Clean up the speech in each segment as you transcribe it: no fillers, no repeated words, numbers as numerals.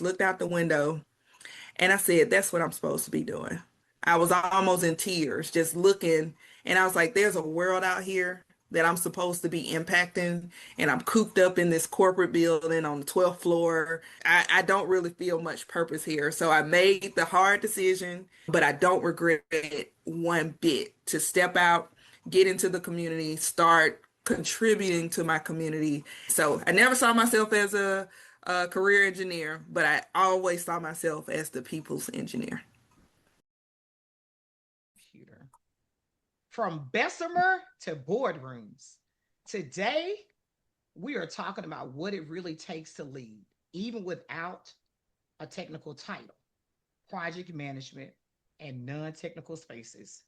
looked out the window, and I said, that's what I'm supposed to be doing. I was almost in tears just looking, and I was like, there's a world out here that I'm supposed to be impacting, and I'm cooped up in this corporate building on the 12th floor. I don't really feel much purpose here. So I made the hard decision, but I don't regret it one bit to step out, get into the community, start contributing to my community. So I never saw myself as a career engineer, but I always saw myself as the people's engineer. Computer. From Bessemer to Boardrooms. Today, we are talking about what it really takes to lead, even without a technical title, project management, and non technical spaces.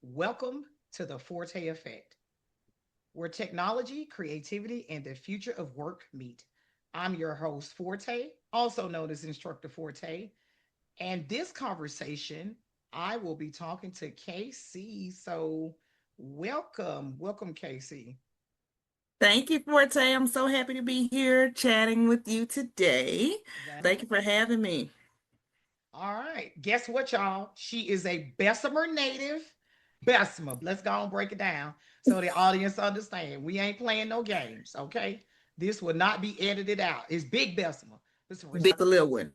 Welcome to the Forte Effect, where technology, creativity, and the future of work meet. I'm your host, Forte, also known as Instructor Forte. And this conversation, I will be talking to KC. So, welcome, KC. Thank you, Forte. I'm so happy to be here chatting with you today. That Thank you for having me. All right. Guess what, y'all? She is a Bessemer native. Bessemer. Let's go and break it down so the audience understand. We ain't playing no games, okay? This will not be edited out. It's Big Bessemer. Listen, Big the little one.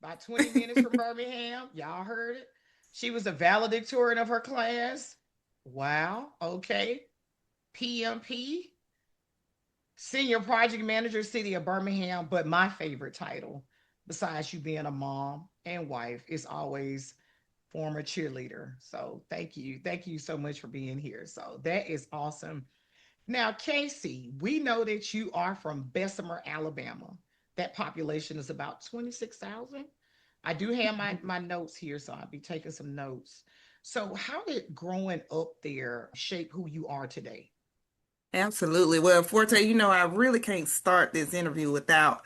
about 20 minutes from Birmingham. Y'all heard it. She was a valedictorian of her class. Wow. Okay. PMP, Senior Project Manager, City of Birmingham. But my favorite title, besides you being a mom and wife, is always former cheerleader. So thank you. Thank you so much for being here. So that is awesome. Now, Casey, we know that you are from Bessemer, Alabama. That population is about 26,000. I do have my notes here, so I'll be taking some notes. So, how did growing up there shape who you are today? Absolutely. Well, Forte, I really can't start this interview without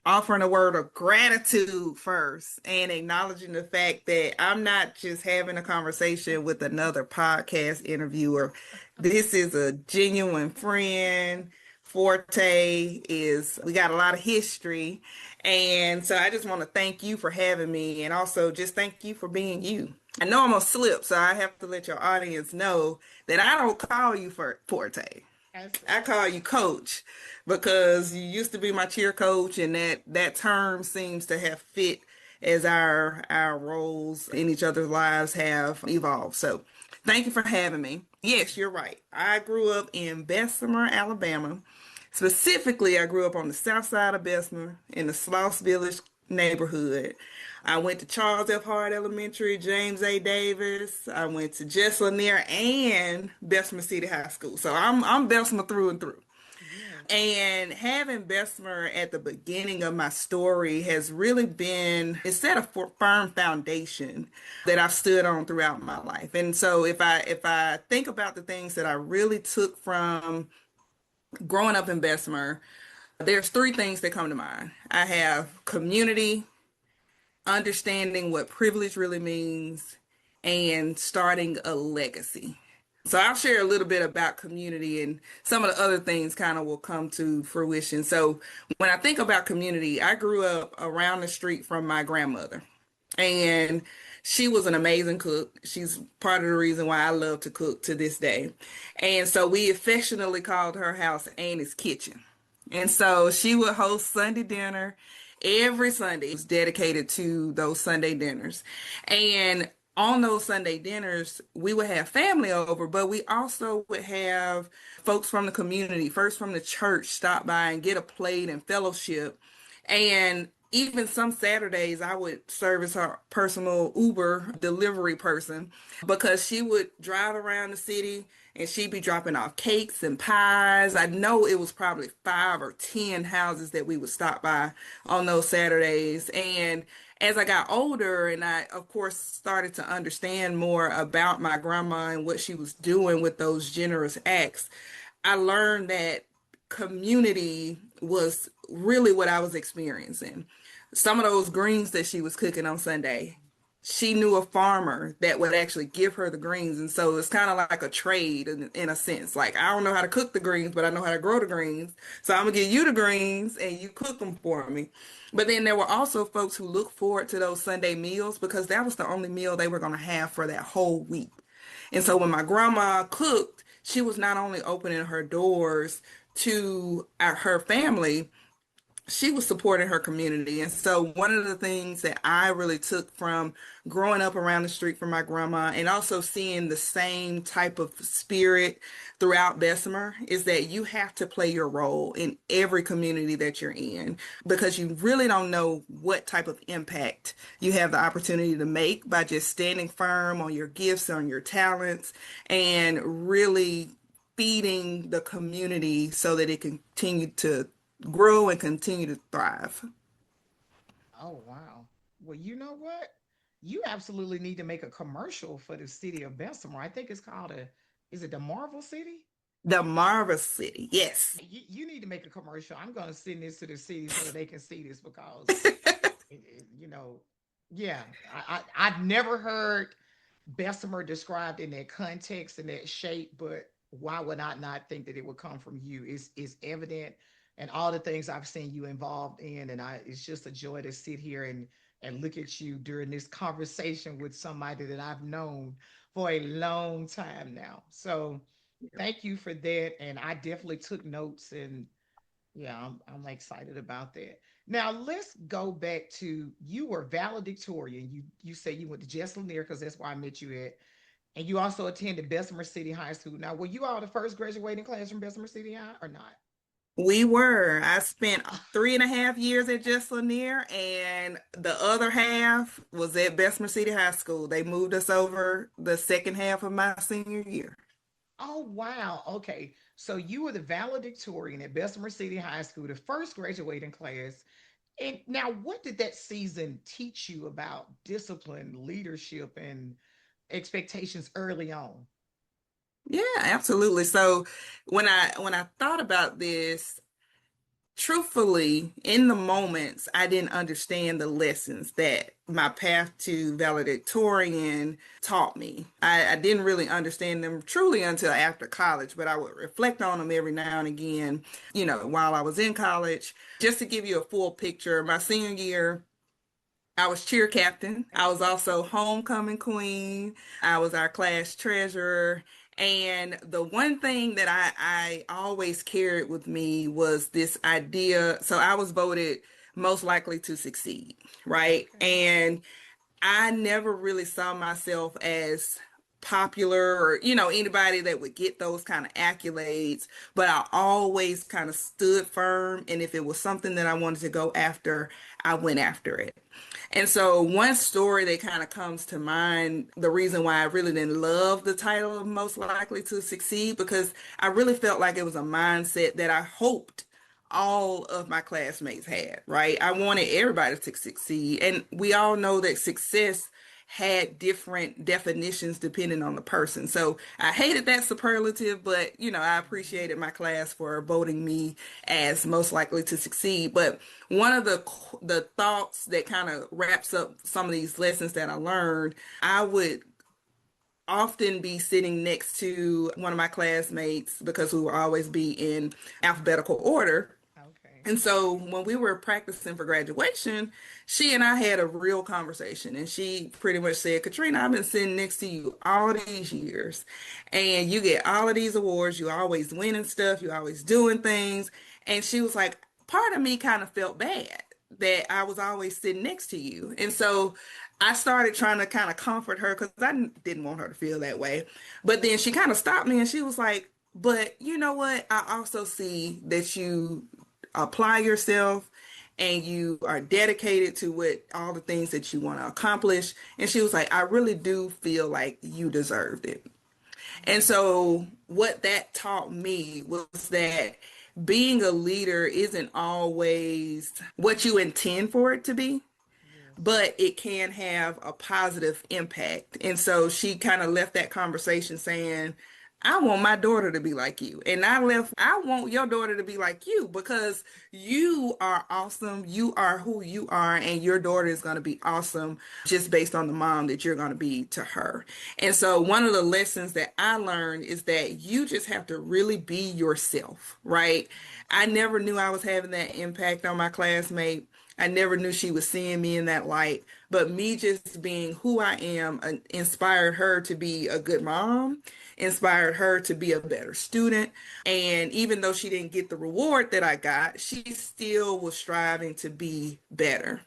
offering a word of gratitude first and acknowledging the fact that I'm not just having a conversation with another podcast interviewer. This is a genuine friend. We got a lot of history. And so I just want to thank you for having me and also just thank you for being you. I know I'm gonna slip, so I have to let your audience know that I don't call you for Forte. I call you coach because you used to be my cheer coach, and that term seems to have fit as our roles in each other's lives have evolved. So, thank you for having me. Yes, you're right. I grew up in Bessemer, Alabama. Specifically, I grew up on the south side of Bessemer in the Sloss Village neighborhood. I went to Charles F. Hart Elementary, James A. Davis. I went to Jess Lanier and Bessemer City High School. So I'm Bessemer through and through. Yes. And having Bessemer at the beginning of my story has really been it set a firm foundation that I've stood on throughout my life. And so if I think about the things that I really took from growing up in Bessemer, there's three things that come to mind. I have community, understanding what privilege really means, and starting a legacy. So I'll share a little bit about community and some of the other things kind of will come to fruition. So when I think about community, I grew up around the street from my grandmother. And she was an amazing cook. She's part of the reason why I love to cook to this day. And so we affectionately called her house Annie's Kitchen. And so she would host Sunday dinner every Sunday. It was dedicated to those Sunday dinners. And on those Sunday dinners, we would have family over, but we also would have folks from the community, first from the church, stop by and get a plate and fellowship. And even some Saturdays, I would serve as her personal Uber delivery person because she would drive around the city and she'd be dropping off cakes and pies. I know it was probably 5 or 10 houses that we would stop by on those Saturdays. And as I got older and I, of course, started to understand more about my grandma and what she was doing with those generous acts, I learned that community was really what I was experiencing. Some of those greens that she was cooking on Sunday, she knew a farmer that would actually give her the greens. And so it's kind of like a trade in a sense. Like, I don't know how to cook the greens, but I know how to grow the greens. So I'm gonna give you the greens and you cook them for me. But then there were also folks who looked forward to those Sunday meals because that was the only meal they were gonna have for that whole week. And so when my grandma cooked, she was not only opening her doors to her family, she was supporting her community. And so one of the things that I really took from growing up around the street from my grandma and also seeing the same type of spirit throughout Bessemer is that you have to play your role in every community that you're in because you really don't know what type of impact you have the opportunity to make by just standing firm on your gifts, on your talents, and really feeding the community so that it can continue to grow and continue to thrive. Oh, wow. Well, you know what? You absolutely need to make a commercial for the city of Bessemer. I think it's called is it the Marvel City? The Marva City, yes. You need to make a commercial. I'm going to send this to the city so that they can see this because, you know, yeah, I've never heard Bessemer described in that context and that shape, but why would I not think that it would come from you? Is evident and all the things I've seen you involved in, and it's just a joy to sit here and look at you during this conversation with somebody that I've known for a long time now. So thank you for that, and I definitely took notes and yeah, I'm excited about that. Now let's go back to you were valedictorian. You say you went to Jess Lanier because that's where I met you at, and you also attended Bessemer City High School. Now, were you all the first graduating class from Bessemer City High or not? We were. I spent 3.5 years at Just Lanier, and the other half was at Bessemer City High School. They moved us over the second half of my senior year. Oh wow. Okay. So you were the valedictorian at Bessemer City High School, the first graduating class. And now, what did that season teach you about discipline, leadership, and expectations early on? Yeah, absolutely. So when I thought about this, truthfully, in the moments, I didn't understand the lessons that my path to valedictorian taught me. I didn't really understand them truly until after college, but I would reflect on them every now and again, while I was in college. Just to give you a full picture, my senior year, I was cheer captain. I was also homecoming queen. I was our class treasurer. And the one thing that I always carried with me was this idea. So I was voted most likely to succeed, right? Okay. And I never really saw myself as popular or, anybody that would get those kind of accolades, but I always kind of stood firm. And if it was something that I wanted to go after, I went after it. And so one story that kind of comes to mind, the reason why I really didn't love the title of most likely to succeed, because I really felt like it was a mindset that I hoped all of my classmates had, right? I wanted everybody to succeed. And we all know that success had different definitions depending on the person. So I hated that superlative, but I appreciated my class for voting me as most likely to succeed. But one of the thoughts that kind of wraps up some of these lessons that I learned, I would often be sitting next to one of my classmates because we would always be in alphabetical order. Okay. And so when we were practicing for graduation, she and I had a real conversation. And she pretty much said, Katrina, I've been sitting next to you all these years. And you get all of these awards. You always winning stuff. You always doing things. And she was like, part of me kind of felt bad that I was always sitting next to you. And so I started trying to kind of comfort her because I didn't want her to feel that way. But then she kind of stopped me and she was like, but you know what? I also see that you apply yourself and you are dedicated to what all the things that you want to accomplish. And she was like, I really do feel like you deserved it. And Mm, so what that taught me was that being a leader isn't always what you intend for it to be, yes. but it can have a positive impact. And so she kind of left that conversation saying, I want my daughter to be like you. And I want your daughter to be like you because you are awesome. You are who you are, and your daughter is going to be awesome just based on the mom that you're going to be to her. And so, one of the lessons that I learned is that you just have to really be yourself, right? I never knew I was having that impact on my classmate. I never knew she was seeing me in that light, but me just being who I am inspired her to be a good mom, inspired her to be a better student. And even though she didn't get the reward that I got, she still was striving to be better.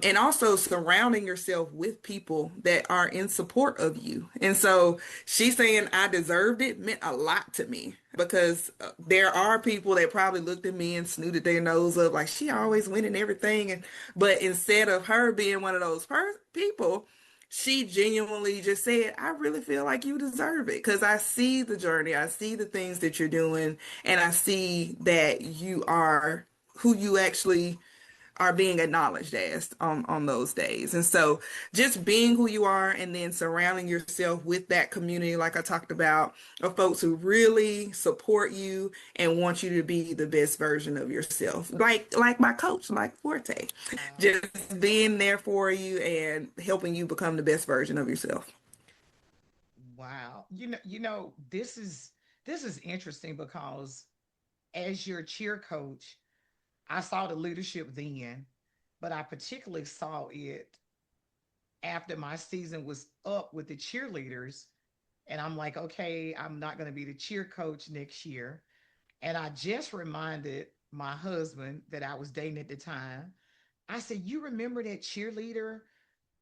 And also surrounding yourself with people that are in support of you. And so she's saying I deserved it meant a lot to me because there are people that probably looked at me and snooted their nose up like she always winning everything. And but instead of her being one of those people, she genuinely just said, I really feel like you deserve it because I see the journey, I see the things that you're doing, and I see that you are who you actually are being acknowledged as on those days. And so just being who you are and then surrounding yourself with that community, like I talked about, of folks who really support you and want you to be the best version of yourself. Like my coach, like Forte, Wow. just being there for you and helping you become the best version of yourself. Wow. This is interesting because as your cheer coach, I saw the leadership then, but I particularly saw it after my season was up with the cheerleaders. And I'm like, okay, I'm not going to be the cheer coach next year. And I just reminded my husband that I was dating at the time. I said, you remember that cheerleader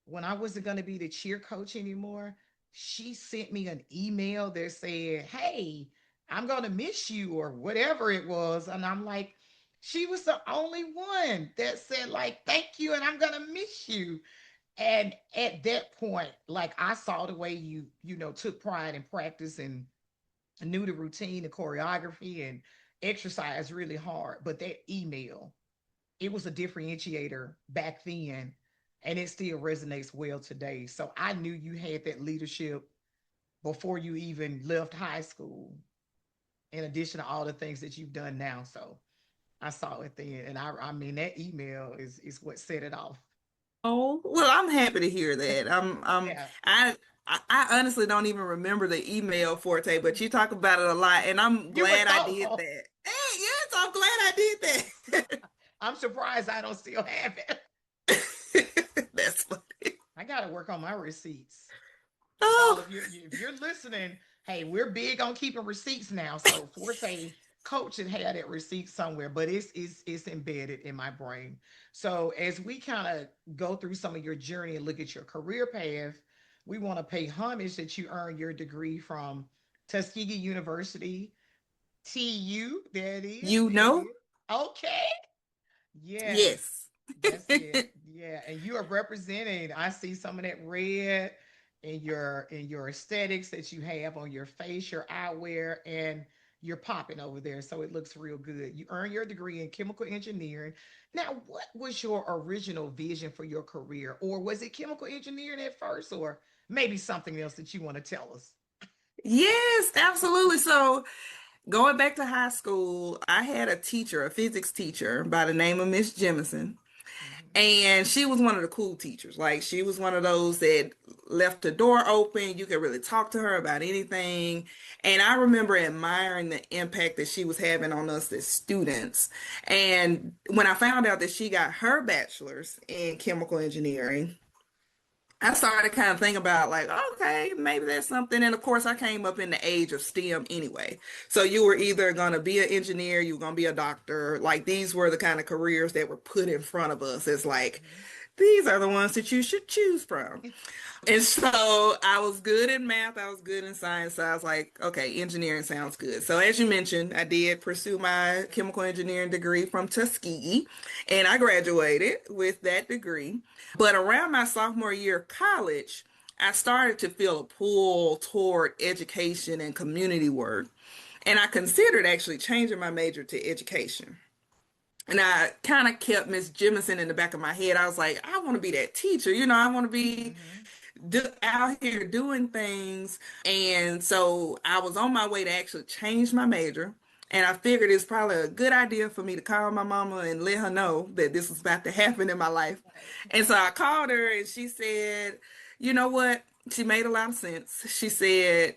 when I wasn't going to be the cheer coach anymore? She sent me an email that said, hey, I'm going to miss you or whatever it was. And I'm like, she was the only one that said, like, thank you. And I'm going to miss you. And at that point, like I saw the way you took pride in practice and knew the routine, the choreography, and exercise really hard. But that email, it was a differentiator back then, and it still resonates well today. So I knew you had that leadership before you even left high school, in addition to all the things that you've done now. So I saw it then, and I mean that email is what set it off. Oh, well, I'm happy to hear that. Yeah, I, I honestly don't even remember the email Forte, but you talk about it a lot, and I'm you were glad I did thoughtful. that. Hey, yes, I'm glad I did that. I'm surprised I don't still have it. That's funny. I got to work on my receipts. Y'all, Oh, if you're listening, hey, we're big on keeping receipts now. So Forte coach should have that receipt somewhere, but it's embedded in my brain. So as we kind of go through some of your journey and look at your career path, we want to pay homage that you earned your degree from Tuskegee University, TU. There it is. you There it know? is. Okay. Yes, Yes. that's it. Yeah, and you are representing. I see some of that red in your aesthetics that you have on your face, your eyewear, and you're popping over there. So it looks real good. You earned your degree in chemical engineering. Now, what was your original vision for your career? Or was it chemical engineering at first, or maybe something else that you want to tell us? Yes, absolutely. So, going back to high school, I had a teacher, a physics teacher by the name of Miss Jemison. Mhm. And she was one of the cool teachers. Like she was one of those that left the door open. You could really talk to her about anything. And I remember admiring the impact that she was having on us as students. And when I found out that she got her bachelor's in chemical engineering, I started kind of thinking about like, okay, maybe there's something. And of course, I came up in the age of STEM anyway. So you were either going to be an engineer, you were going to be a doctor. Like these were the kind of careers that were put in front of us as like, these are the ones that you should choose from. And so I was good in math, I was good in science. So I was like, okay, engineering sounds good. So as you mentioned, I did pursue my chemical engineering degree from Tuskegee, and I graduated with that degree. But around my sophomore year of college, I started to feel a pull toward education and community work. And I considered actually changing my major to education. And I kind of kept Miss Jemison in the back of my head. I was like, I want to be that teacher. I want to be Mhm. out here doing things. And so I was on my way to actually change my major. And I figured it's probably a good idea for me to call my mama and let her know that this was about to happen in my life. Right. And so I called her and she said, you know what? She made a lot of sense. She said,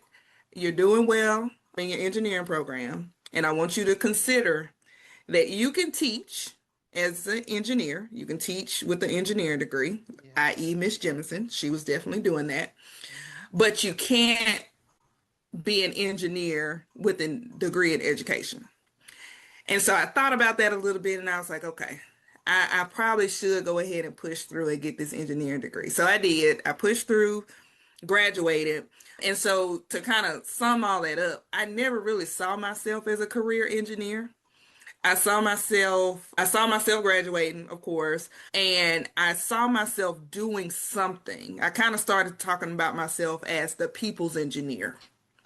you're doing well in your engineering program. And I want you to consider that you can teach as an engineer. You can teach with an engineering degree, Yes. i.e. Miss Jemison. She was definitely doing that. Hmm. But you can't be an engineer with a degree in education. And so I thought about that a little bit and I was like, okay, I probably should go ahead and push through and get this engineering degree. So I did. I pushed through, graduated. And so to kind of sum all that up, I never really saw myself as a career engineer. I saw myself graduating, of course, and I saw myself doing something. I kind of started talking about myself as the people's engineer,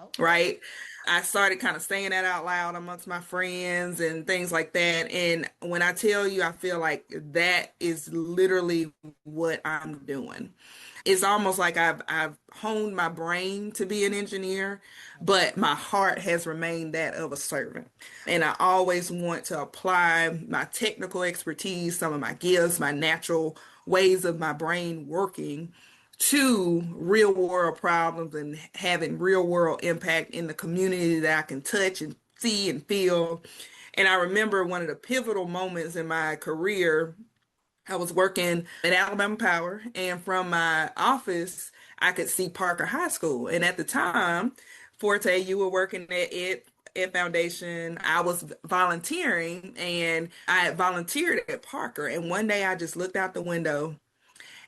Okay. right? I started kind of saying that out loud amongst my friends and things like that. And when I tell you, I feel like that is literally what I'm doing. It's almost like I've honed my brain to be an engineer, Okay. but my heart has remained that of a servant. And I always want to apply my technical expertise, some of my gifts, my natural ways of my brain working to real world problems and having real world impact in the community that I can touch and see and feel. And I remember one of the pivotal moments in my career. I was working at Alabama Power, and from my office, I could see Parker High School. And at the time, Forte, you were working at Ed Foundation. I was volunteering, and I had volunteered at Parker. And one day, I just looked out the window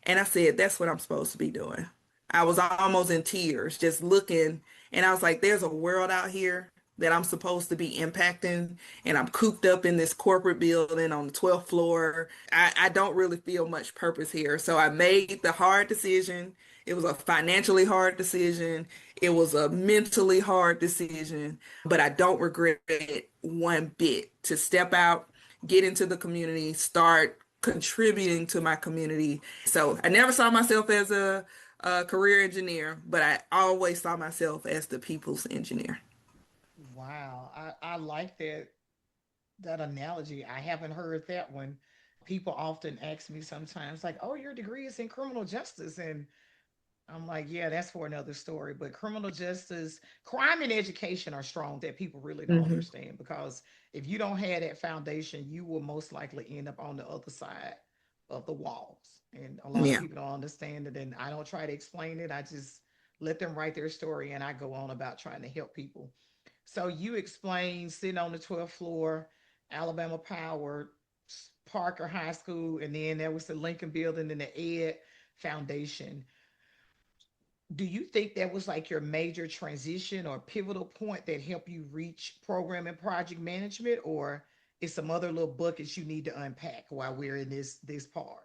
and I said, that's what I'm supposed to be doing. I was almost in tears just looking, and I was like, there's a world out here that I'm supposed to be impacting, and I'm cooped up in this corporate building on the 12th floor. I don't really feel much purpose here. So I made the hard decision. It was a financially hard decision. It was a mentally hard decision, but I don't regret it one bit to step out, get into the community, start contributing to my community. So I never saw myself as a career engineer, but I always saw myself as the people's engineer. Wow. I like that analogy. I haven't heard that one. People often ask me sometimes, like, oh, your degree is in criminal justice. And I'm like, yeah, that's for another story. But criminal justice, crime and education are strong that people really don't Hmm. understand because if you don't have that foundation, you will most likely end up on the other side of the walls. And a lot of Yeah. people don't understand it. And I don't try to explain it. I just let them write their story and I go on about trying to help people. So you explained sitting on the 12th floor, Alabama Power, Parker High School, and then there was the Lincoln Building and the Ed Foundation. Do you think that was like your major transition or pivotal point that helped you reach program and project management, or is some other little buckets you need to unpack while we're in this part?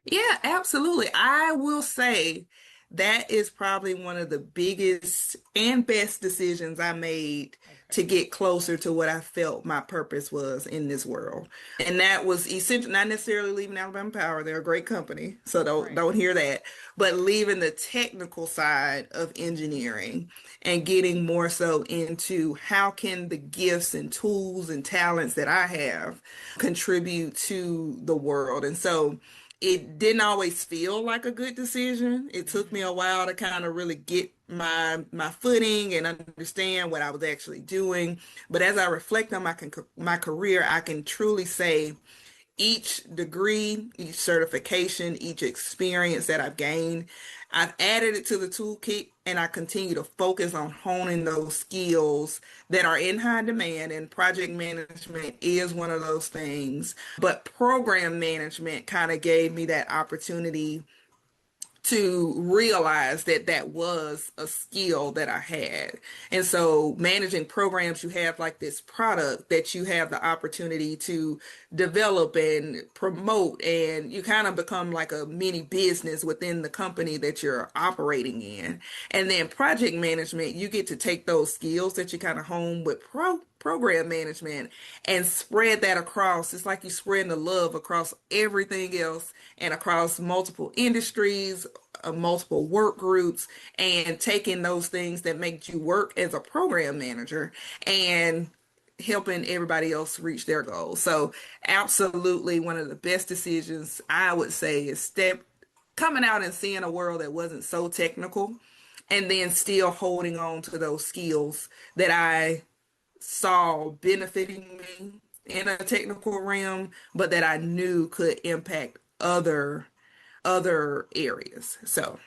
Yeah, absolutely. I will say that is probably one of the biggest and best decisions I made to Okay. get closer to what I felt my purpose was in this world. And that was essential, not necessarily leaving Alabama Power. They're a great company, so Right. don't hear that. But leaving the technical side of engineering and getting more so into how can the gifts and tools and talents that I have contribute to the world. And so it didn't always feel like a good decision. It took me Mm-hmm. a while to kind of really get my footing and understand what I was actually doing. But as I reflect on my career, I can truly say each degree, each certification, each experience that I've gained, I've added it to the toolkit and I continue to focus on honing those skills that are in high demand. And project management is one of those things. But program management kind of gave me that opportunity to realize that that was a skill that I had. And so managing programs, you have like this product that you have the opportunity to develop and promote, and you kind of become like a mini business within the company that you're operating in. And then project management, you get to take those skills that you kind of hone with program management and spread that across. It's like you spreading the love across everything else and across multiple industries, multiple work groups and taking those things that make you work as a program manager and helping everybody else reach their goals. So absolutely one of the best decisions I would say is step coming out and seeing a world that wasn't so technical and then still holding on to those skills that I saw benefiting me in a technical realm, but that I knew could impact other areas. So,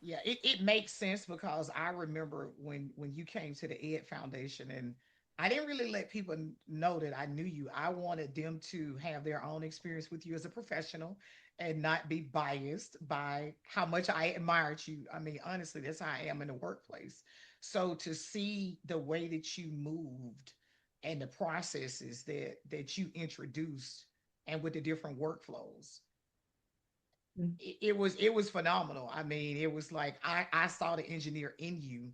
Yeah, it makes sense because I remember when you came to the Ed Foundation, and I didn't really let people know that I knew you. I wanted them to have their own experience with you as a professional and not be biased by how much I admired you. I mean, honestly, that's how I am in the workplace. So to see the way that you moved and the processes that you introduced and with the different workflows, it was phenomenal. I mean, it was like I saw the engineer in you,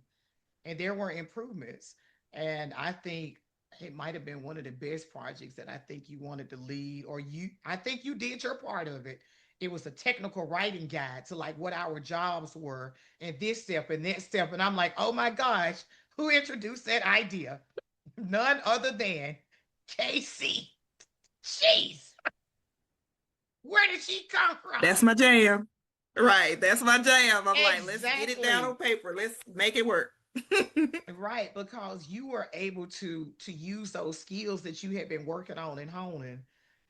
and there were improvements. And I think it might have been one of the best projects that I think you wanted to lead, or I think you did your part of it. It was a technical writing guide to like what our jobs were and this step and that step. And I'm like, oh my gosh, who introduced that idea? None other than KC. Jeez, where did she come that's from? my jam. Right, that's my jam. I'm like, let's get it down on Exactly. paper. Let's make it work. Right, because you were able to use those skills that you had been working on and honing,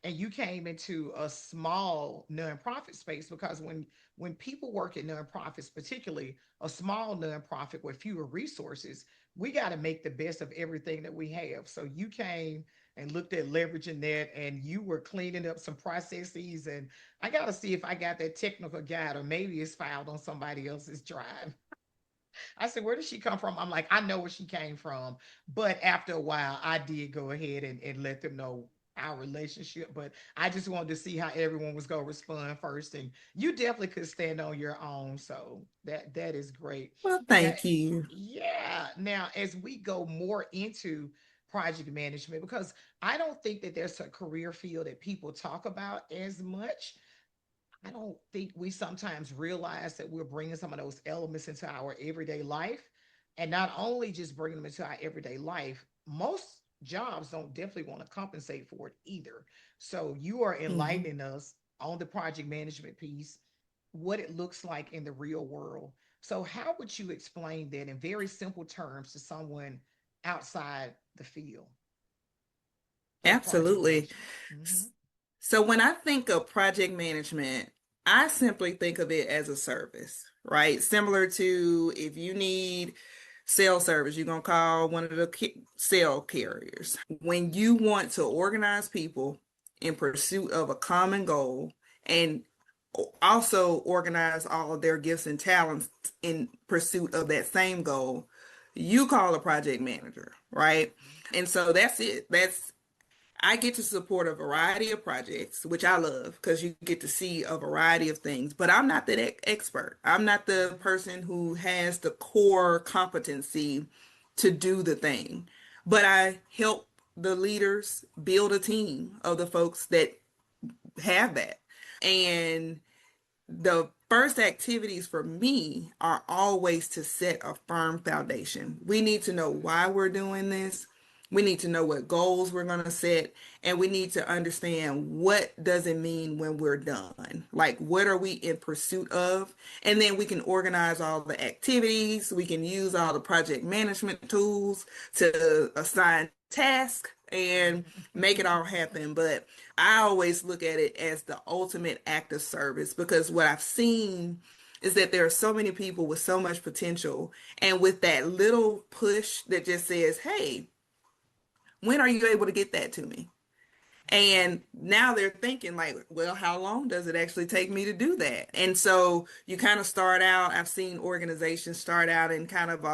and you came into a small nonprofit space. Because when people work in nonprofits, particularly a small nonprofit with fewer resources, we got to make the best of everything that we have. So you came and looked at leveraging that, and you were cleaning up some processes. And I got to see if I got that technical guide, or maybe it's filed on somebody else's drive. I said, where did she come from? I'm like, I know where she came from. But after a while, I did go ahead and let them know our relationship. But I just wanted to see how everyone was going to respond first. And you definitely could stand on your own. So that is great. Well, Now, thank you. yeah. Now, as we go more into project management, because I don't think that there's a career field that people talk about as much. I don't think we sometimes realize that we're bringing some of those elements into our everyday life. And not only just bringing them into our everyday life, most jobs don't definitely want to compensate for it either. So you are Mhm. enlightening us on the project management piece, what it looks like in the real world. So, how would you explain that in very simple terms to someone outside the field of project Absolutely. management? Mm-hmm. So when I think of project management, I simply think of it as a service, right? Similar to if you need cell service, you're going to call one of the cell carriers. When you want to organize people in pursuit of a common goal and also organize all of their gifts and talents in pursuit of that same goal, you call a project manager, right? And so that's it. I get to support a variety of projects, which I love because you get to see a variety of things. But I'm not that expert. I'm not the person who has the core competency to do the thing. But I help the leaders build a team of the folks that have that. And the first activities for me are always to set a firm foundation. We need to know why we're doing this. We need to know what goals we're going to set, and we need to understand what does it mean when we're done. Like, what are we in pursuit of? And then we can organize all the activities. We can use all the project management tools to assign tasks and make it all happen. But I always look at it as the ultimate act of service because what I've seen is that there are so many people with so much potential and with that little push that just says, hey, when are you able to get that to me? And now they're thinking like, well, how long does it actually take me to do that? And so you kind of start out, I've seen organizations start out in kind of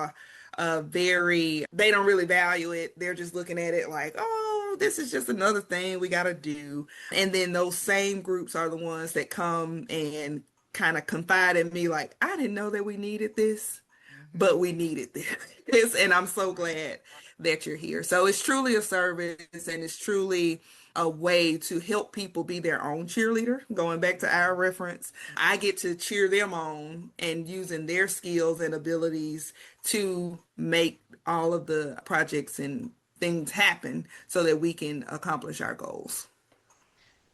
a very, they don't really value it. They're just looking at it like, oh, this is just another thing we got to do. And then those same groups are the ones that come and kind of confide in me like, I didn't know that we needed this, Mm-hmm. but we needed this. And I'm so Right. glad that you're here. So it's truly a service and it's truly a way to help people be their own cheerleader. Going back to our reference, I Mhm. get to cheer them on and using their skills and abilities to make all of the projects and things happen so that we can accomplish our goals.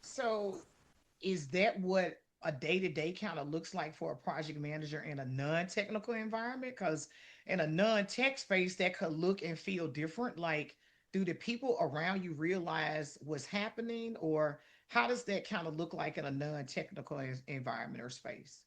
So is that what a day-to-day kind of looks like for a project manager in a non-technical environment? Because in a non-tech space, that could look and feel different. Like, do the people around you realize what's happening, or how does that kind of look like in a non-technical environment or space?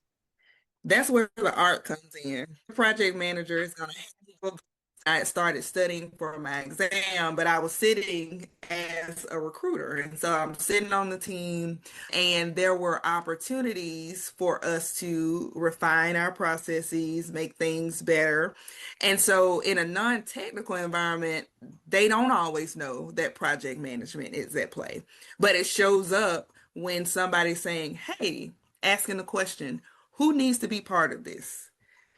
That's where the art comes in. Project manager is going to handle. I had started studying for my exam, but I was sitting as a recruiter. And so I'm sitting on the team, and there were opportunities for us to refine our processes, make things better. And so in a non-technical environment, they don't always know that project management is at play, but it shows up when somebody's saying, hey, asking the question, who needs to be part of this?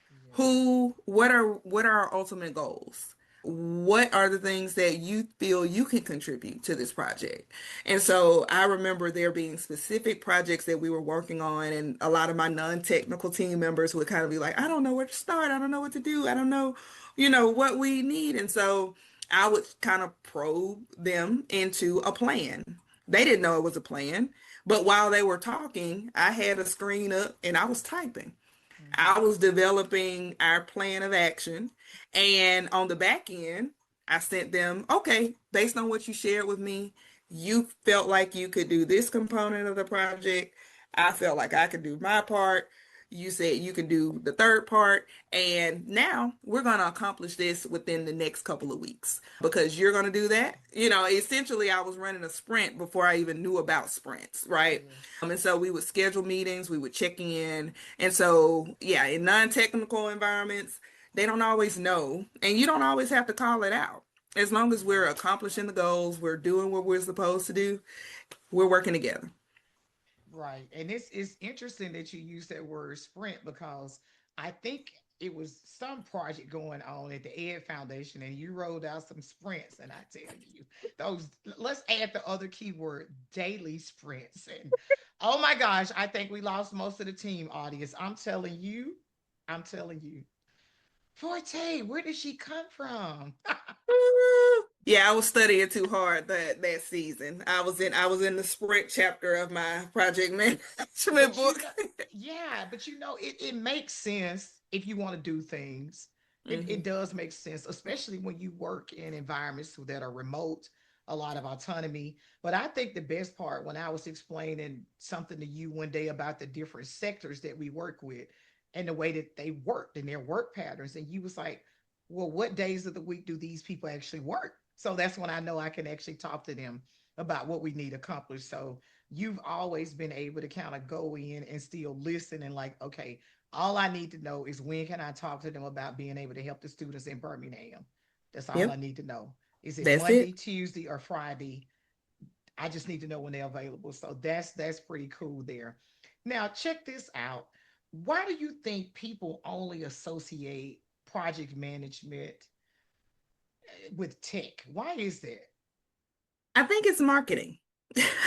Yes. What are our ultimate goals? What are the things that you feel you can contribute to this project? And so I remember there being specific projects that we were working on, and a lot of my non-technical team members would kind of be like, I don't know where to start. I don't know what to do. I don't know, what we need. And so I would kind of probe them into a plan. They didn't know it was a plan, but while they were talking, I had a screen up and I was typing. I Mm-hmm. was developing our plan of action. And on the back end, I sent them, okay, based on what you shared with me, you felt like you could do this component of the project. I felt like I could do my part. You said you can do the third part. And now we're going to accomplish this within the next couple of weeks because you're going to do that. Essentially, I was running a sprint before I even knew about sprints, right? Yes. And so we would schedule meetings, we would check in. And so, yeah, in non-technical environments, they don't always know, and you don't always have to call it out. As long as we're Right. accomplishing the goals, we're doing what we're supposed to do, we're working together. Right. And it's interesting that you use that word sprint because I think it was some project going on at the Ed Foundation and you rolled out some sprints. And I tell you, those, let's add the other keyword, daily sprints. And oh my gosh, I think we lost most of the team audience. I'm telling you. Forte, where did she come from? Yeah, I was studying too hard that season. I was in the sprint chapter of my project management But book. yeah, but it makes sense if you want to do things. It Hmm. does make sense, especially when you work in environments that are remote, a lot of autonomy. But I think the best part when I was explaining something to you one day about the different sectors that we work with and the way that they worked and their work patterns, and you was like, well, what days of the week do these people actually work? So that's when I know I can actually talk to them about what we need accomplished. So you've always been able to kind of go in and still listen and like, okay, all I need to know is when can I talk to them about being able to help the students in Birmingham? That's all I Yep, need to know. Is it that's Monday, it. Tuesday, or Friday? I just need to know when they're available. So that's pretty cool there. Now check this out. Why do you think people only associate project management with tech? Why is that? I think it's marketing.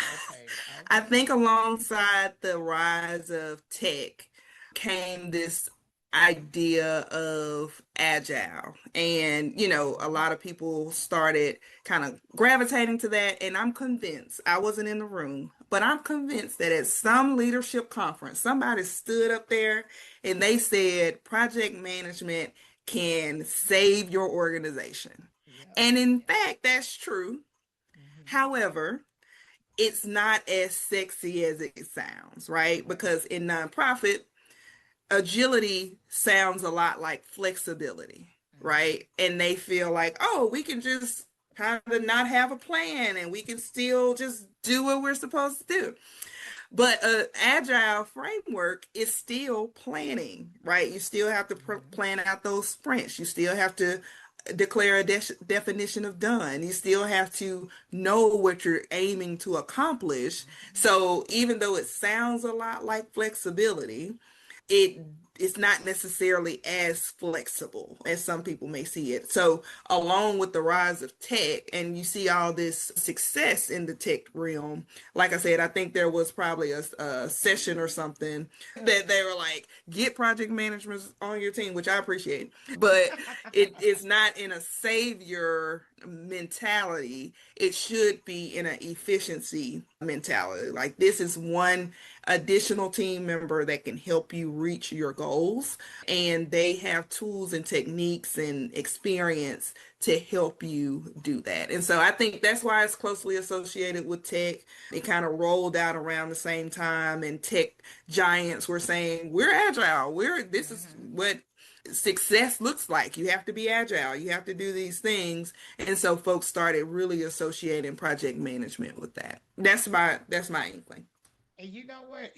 Okay, I okay. think alongside the rise of tech came this idea of agile. And, a Mm-hmm. lot of people started kind of gravitating to that. And I'm convinced, I wasn't in the room, but I'm convinced that at some leadership conference, somebody stood up there and they said project management can save your organization. Yeah, And in yeah. fact, that's true. Mm-hmm. However, it's not as sexy as it sounds, right? Right. Because in nonprofit, agility sounds a lot like flexibility, Mm-hmm. right? And they feel like, oh, we can just kind of not have a plan and we can still just do what we're supposed to do. But an agile framework is still planning, right? You still have to Mm-hmm. plan out those sprints. You still have to declare a definition of done. You still have to know what you're aiming to accomplish. Mm-hmm. So even though it sounds a lot like flexibility, it it's not necessarily as flexible as some people may see it. So, along with the rise of tech, and you see all this success in the tech realm, like I said, I think there was probably a session or something that they were like, get project management on your team, which I appreciate. But it is not in a savior mentality. It should be in an efficiency mentality. Like, this is one additional team member that can help you reach your goals, and they have tools and techniques and experience to help you do that. And so I think that's why it's closely associated with tech. It kind of rolled out around the same time, and tech giants were saying, we're agile. We're This is Hmm. what success looks like. You have to be agile. You have to do these things. And so folks started really associating project management with that. That's my inkling. And you know what?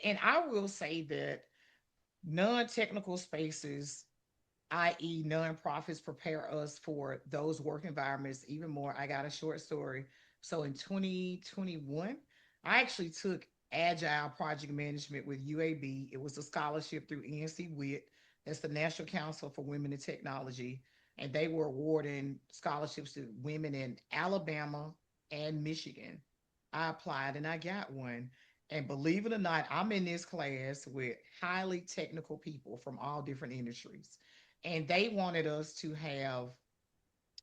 And I will say that non-technical spaces, i.e., nonprofits, prepare us for those work environments even more. I got a short story. So in 2021, I actually took Agile Project Management with UAB. It was a scholarship through NC WIT. That's the National Council for Women in Technology. And they were awarding scholarships to women in Alabama and Michigan. I applied and I got one. And believe it or not, I'm in this class with highly technical people from all different industries. And they wanted us to have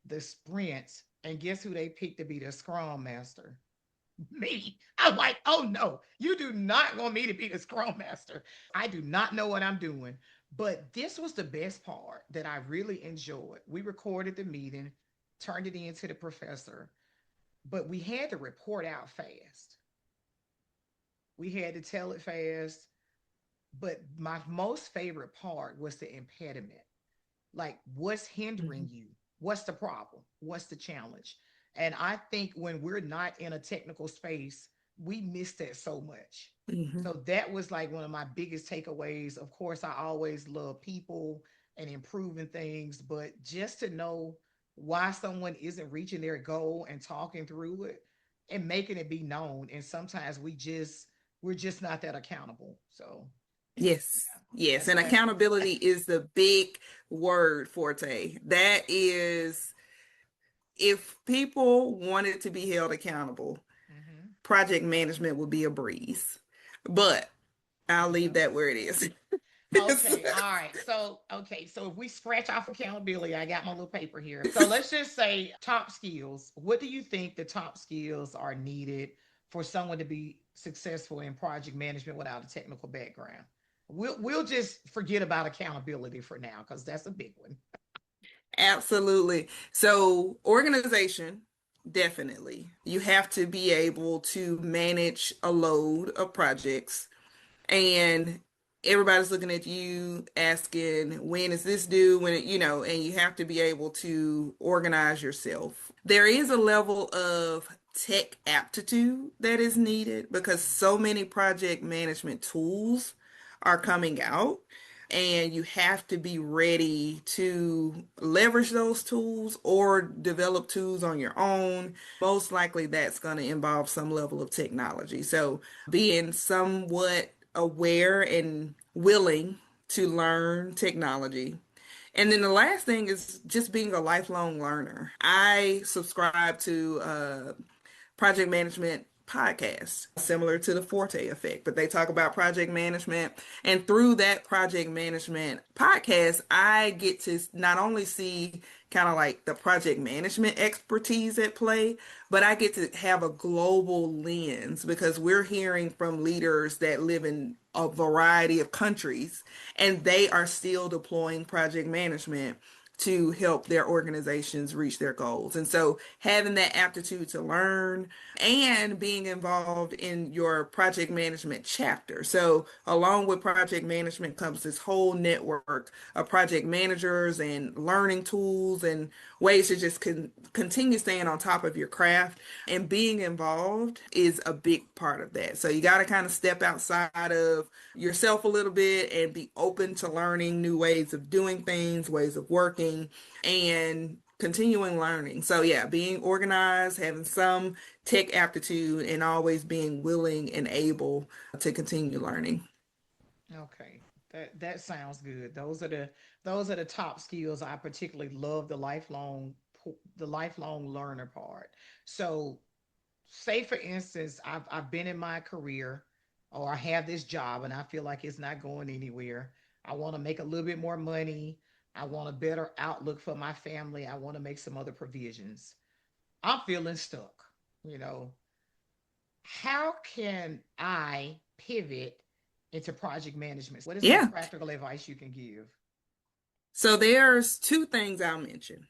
the sprints. And guess who they picked to be the scrum master? Me. I'm like, oh no, you do not want me to be the scrum master. I do not know what I'm doing. But this was the best part that I really enjoyed. We recorded the meeting, turned it in to the professor, but we had to report out fast. We had to tell it fast. But my most favorite part was the impediment. Like, what's hindering Mhm. you? What's the problem? What's the challenge? And I think when we're not in a technical space, we miss that so much. Mhm. So that was like one of my biggest takeaways. Of course, I always love people and improving things, but just to know why someone isn't reaching their goal and talking through it and making it be known. And sometimes we're just not that accountable. So Yes. yeah, Yes. that's And that's accountability is the big word, Forte. That is, if people wanted to be held accountable, mm-hmm. project management would be a breeze. But I'll leave Yeah. that where it is. Okay, all right. So if we scratch off accountability, I got my little paper here. So let's just say top skills. What do you think the top skills are needed for someone to be successful in project management without a technical background? We'll just forget about accountability for now because that's a big one. Absolutely. So, organization, definitely. You have to be able to manage a load of projects, and everybody's looking at you asking, when is this due? And you have to be able to organize yourself. There is a level of tech aptitude that is needed because so many project management tools are coming out, and you have to be ready to leverage those tools or develop tools on your own. Most likely that's going to involve some level of technology. So being somewhat aware and willing to learn technology. And then the last thing is just being a lifelong learner. I subscribe to project management podcast similar to the Forte Effect, but they talk about project management. And through that project management podcast, I get to not only see kind of like the project management expertise at play, but I get to have a global lens because we're hearing from leaders that live in a variety of countries, and they are still deploying project management to help their organizations reach their goals. And so having that aptitude to learn and being involved in your project management chapter. So along with project management comes this whole network of project managers and learning tools and ways to just continue staying on top of your craft, and being involved is a big part of that. So you got to kind of step outside of yourself a little bit and be open to learning new ways of doing things, ways of working, and continuing learning. So yeah, being organized, having some tech aptitude, and always being willing and able to continue learning. Okay. That sounds good. Those are the top skills. I particularly love the lifelong learner part. So, say for instance, I've been in my career, or I have this job and I feel like it's not going anywhere. I want to make a little bit more money. I want a better outlook for my family. I want to make some other provisions. I'm feeling stuck. You know, how can I pivot into project management? What is some Yeah. practical advice you can give? So there's two things I'll mention.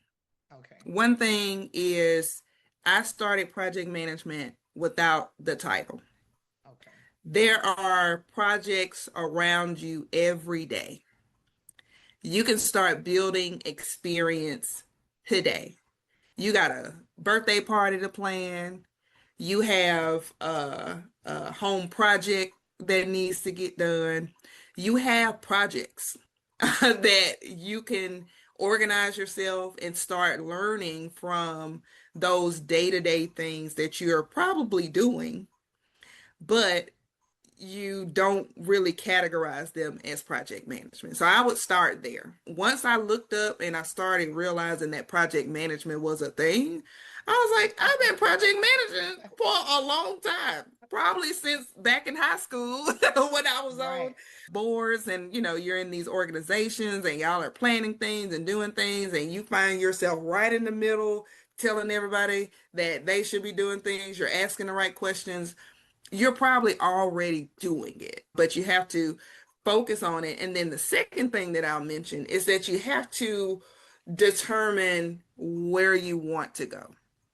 Okay. One thing is I started project management without the title. Okay. There are projects around you every day. You can start building experience today. You got a birthday party to plan. You have a home project that needs to get done. You have projects that you can organize yourself and start learning from those day-to-day things that you're probably doing, but you don't really categorize them as project management. So I would start there. Once I looked up and I started realizing that project management was a thing, I was like, I've been project managing for a long time. Probably since back in high school when I was on Right. boards and you're in these organizations and y'all are planning things and doing things and you find yourself right in the middle telling everybody that they should be doing things, you're asking the right questions, you're probably already doing it, but you have to focus on it. And then the second thing that I'll mention is that you have to determine where you want to go.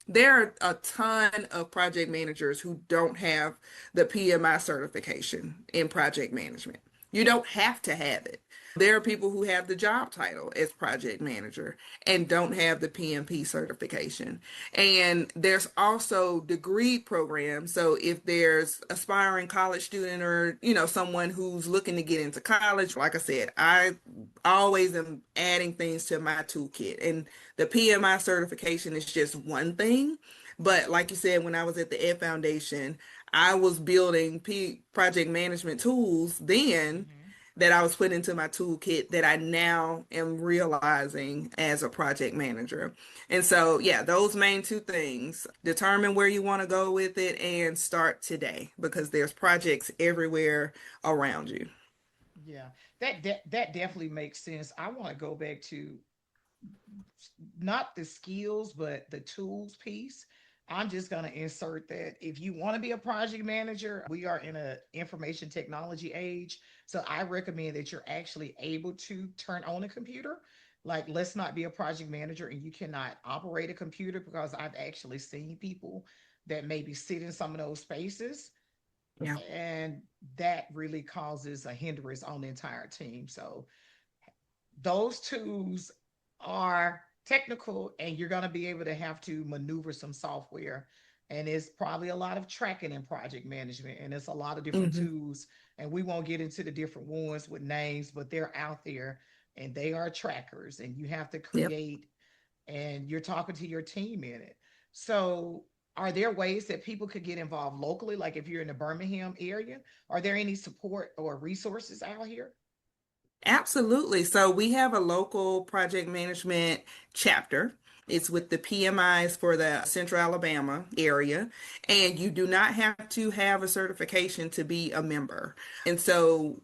There are a ton of project managers who don't have the PMI certification in project management. You don't have to have it. There are people who have the job title as project manager and don't have the PMP certification. And there's also degree programs. So if there's aspiring college student or, someone who's looking to get into college, like I said, I always am adding things to my toolkit. And the PMI certification is just one thing. But like you said, when I was at the Ed Foundation, I was building project management tools then Hmm. that I was putting into my toolkit that I now am realizing as a project manager. And so, yeah, those main two things, determine where you want to go with it and start today because there's projects everywhere around you. Yeah. That definitely makes sense. I want to go back to not the skills, but the tools piece. I'm just going to insert that if you want to be a project manager, we are in an information technology age. So I recommend that you're actually able to turn on a computer. Like, let's not be a project manager and you cannot operate a computer because I've actually seen people that maybe sit in some of those spaces Yeah. and that really causes a hindrance on the entire team. So those tools are technical and you're going to be able to have to maneuver some software, and it's probably a lot of tracking in project management and it's a lot of different Hmm. tools, and we won't get into the different ones with names, but they're out there and they are trackers and you have to Yep. create, and you're talking to your team in it. So are there ways that people could get involved locally, like if you're in the Birmingham area? Are there any support or resources out here? Absolutely. So we have a local project management chapter. It's with the PMIs for the Central Alabama area, and you do not have to have a certification to be a member. And so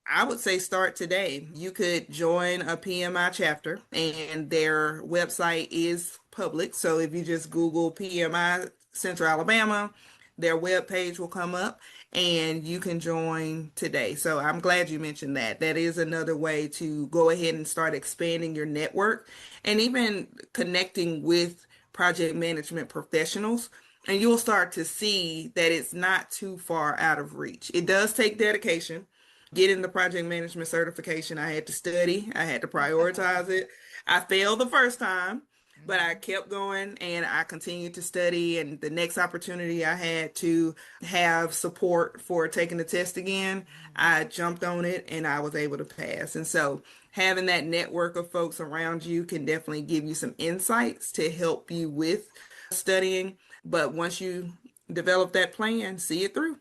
I would say start today. You could join a PMI chapter, and their website is public. So if you just Google PMI Central Alabama, their web page will come up and you can join today. So I'm glad you mentioned that. That is another way to go ahead and start expanding your network and even connecting with project management professionals. And you'll start to see that it's not too far out of reach. It does take dedication. Getting the project management certification, I had to study, I had to prioritize it. I failed the first time, but I Hmm. kept going and I continued to study. And the next opportunity I had to have support for taking the test again, Hmm. I jumped on it and I was able to pass. And so having that network of folks around you can definitely give you some insights to help you with studying. But once you develop that plan, see it through.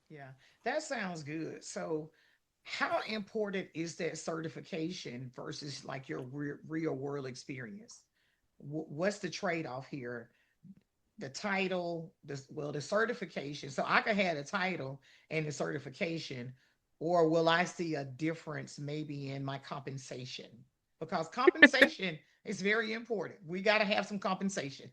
Yeah, that sounds good. So How important is that certification versus like your real world experience? What's the trade off here? The title, the certification. So I could have the title and the certification, or will I see a difference maybe in my compensation? Because compensation is very important. We got to have some compensation.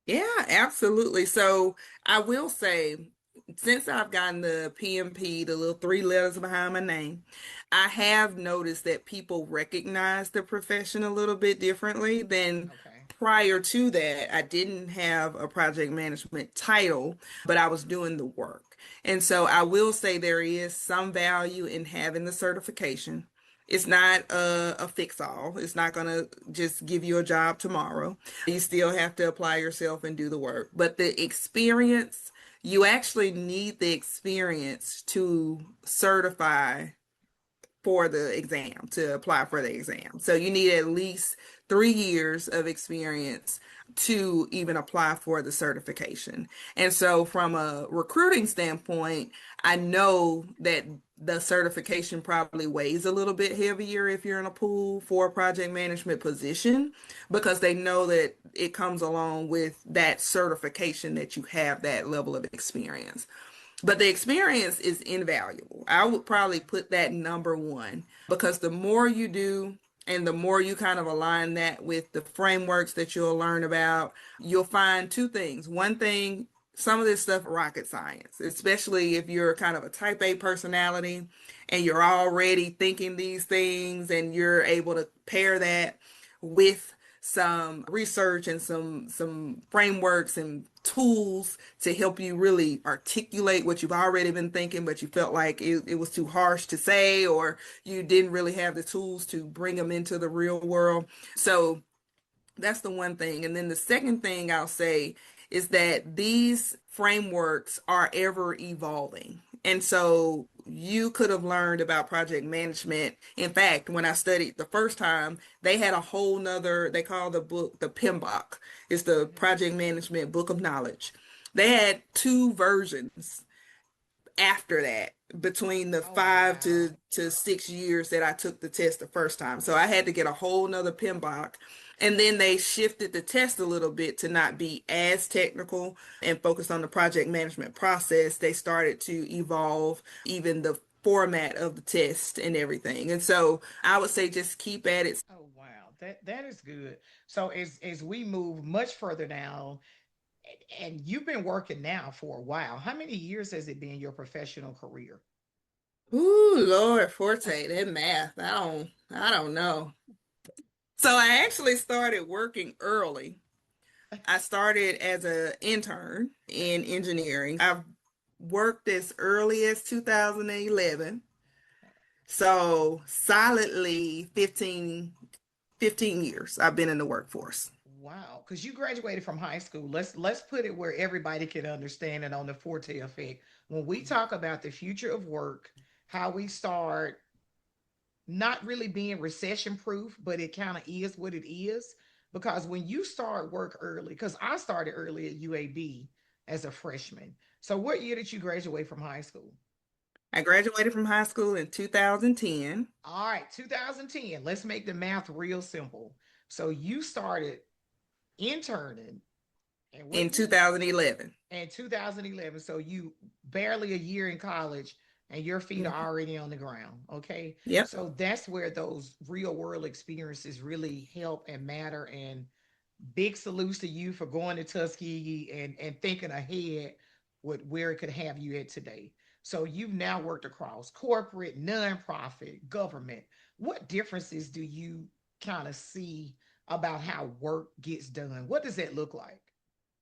Yeah, absolutely. So I will say, since I've gotten the PMP, the little three letters behind my name, I have noticed that people recognize the profession a little bit differently than Okay. prior to that. I didn't have a project management title, but I was doing the work. And so I will say there is some value in having the certification. It's not a fix-all. It's not going to just give you a job tomorrow. You still have to apply yourself and do the work. But the experience, you actually need the experience to certify for the exam, to apply for the exam. So you need at least 3 years of experience to even apply for the certification. And so from a recruiting standpoint, I know that the certification probably weighs a little bit heavier if you're in a pool for a project management position because they know that it comes along with that certification that you have that level of experience. But the experience is invaluable. I would probably put that number one because the more you do and the more you kind of align that with the frameworks that you'll learn about, you'll find two things. One thing, some of this stuff rocket science, especially if you're kind of a type A personality and you're already thinking these things and you're able to pair that with some research and some frameworks and tools to help you really articulate what you've already been thinking, but you felt like it was too harsh to say, or you didn't really have the tools to bring them into the real world. So that's the one thing. And then the second thing I'll say is that these frameworks are ever evolving. And so you could have learned about project management. In fact, when I studied the first time, they had a whole nother, they call the book the PMBOK. It's the Mhm. Project Management Book of Knowledge. They had two versions after that between the Oh, five wow. to 6 years that I took the test the first time. So I had to get a whole nother PMBOK. And then they shifted the test a little bit to not be as technical and focus on the project management process. They started to evolve even the format of the test and everything. And so I would say just keep at it. Oh, wow. That is good. So as we move much further now, and you've been working now for a while. How many years has it been your professional career? Ooh, Lord, Forte, that math. I don't know. So I actually started working early. I started as an intern in engineering. I've worked as early as 2011. So solidly 15 years I've been in the workforce. Wow, because you graduated from high school. Let's put it where everybody can understand it on the Forte effect. When we talk about the future of work, how we start not really being recession proof, but it kind of is what it is. Because when you start work early, because I started early at UAB as a freshman. So what year did you graduate from high school? I graduated from high school in 2010. All right, 2010. Let's make the math real simple. So you started interning and In what year? 2011. And 2011. So you barely a year in college and your feet are Mhm. already on the ground. Okay. Yep. So that's where those real world experiences really help and matter. And big salutes to you for going to Tuskegee and thinking ahead with where it could have you at today. So you've now worked across corporate, nonprofit, government. What differences do you kind of see about how work gets done? What does that look like?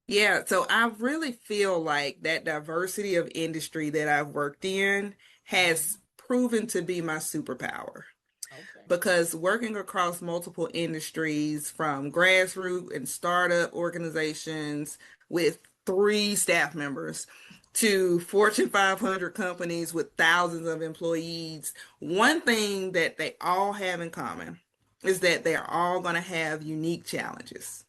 Yeah, so I really feel like that diversity of industry that I've worked in Mhm. has proven to be my superpower. Okay. Because working across multiple industries from grassroots and startup organizations with three staff members to Fortune 500 companies with thousands of employees, one thing that they all have in common is that they're all going to have unique challenges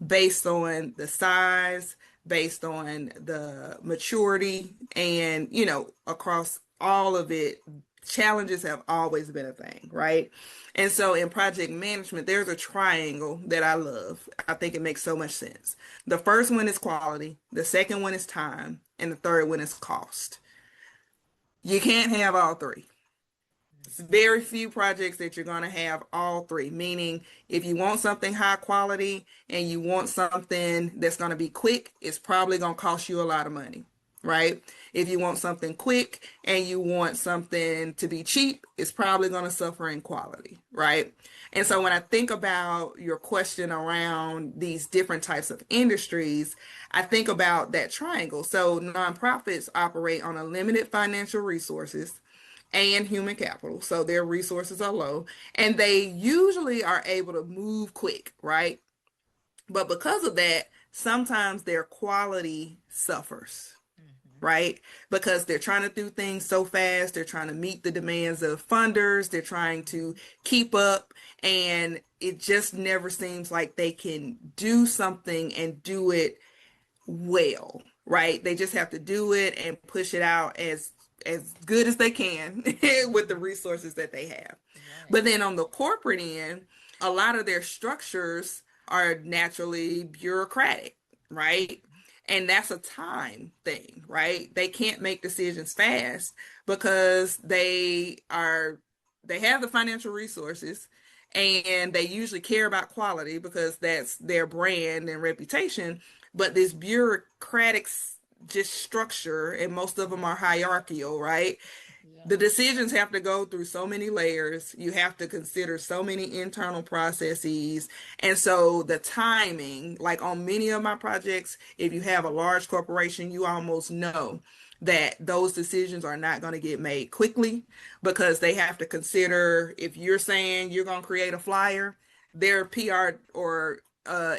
based on the size, based on the maturity, and across all of it, Challenges have always been a thing, right? And so in project management, there's a triangle that I love. I think it makes so much sense. The first one is quality, the second one is time, and the third one is cost. You can't have all three. It's Mhm. very few projects that you're going to have all three, meaning if you want something high quality and you want something that's going to be quick, it's probably going to cost you a lot of money, right? If you want something quick and you want something to be cheap, it's probably going to suffer in quality, right? And so when I Mhm. think about your question around these different types of industries, I think about that triangle. So nonprofits operate on a limited financial resources and human capital. So their resources are low and they usually are able to move quick, right? But because of that, sometimes their quality suffers, Mhm. right? Because they're trying to do things so fast, they're trying to meet the demands of funders, they're trying to keep up, and it just never seems like they can do something and do it well, right? They just have to do it and push it out as good as they can with the Mhm. resources that they have. Right. But then on the corporate end, a lot of their structures are naturally bureaucratic, right? Mhm. And that's a time thing, right? They can't make decisions fast because they have the financial resources and they usually care about quality because that's their brand and reputation, but this bureaucratic just structure, and most of them are Mhm. hierarchical, right? Yeah. The decisions have to go through so many layers. You have to consider so many internal processes. And so the timing, like on many of my projects, if you have a large corporation, you almost know that those decisions are not going to get made quickly because they have to consider if you're saying you're going to create a flyer, their PR or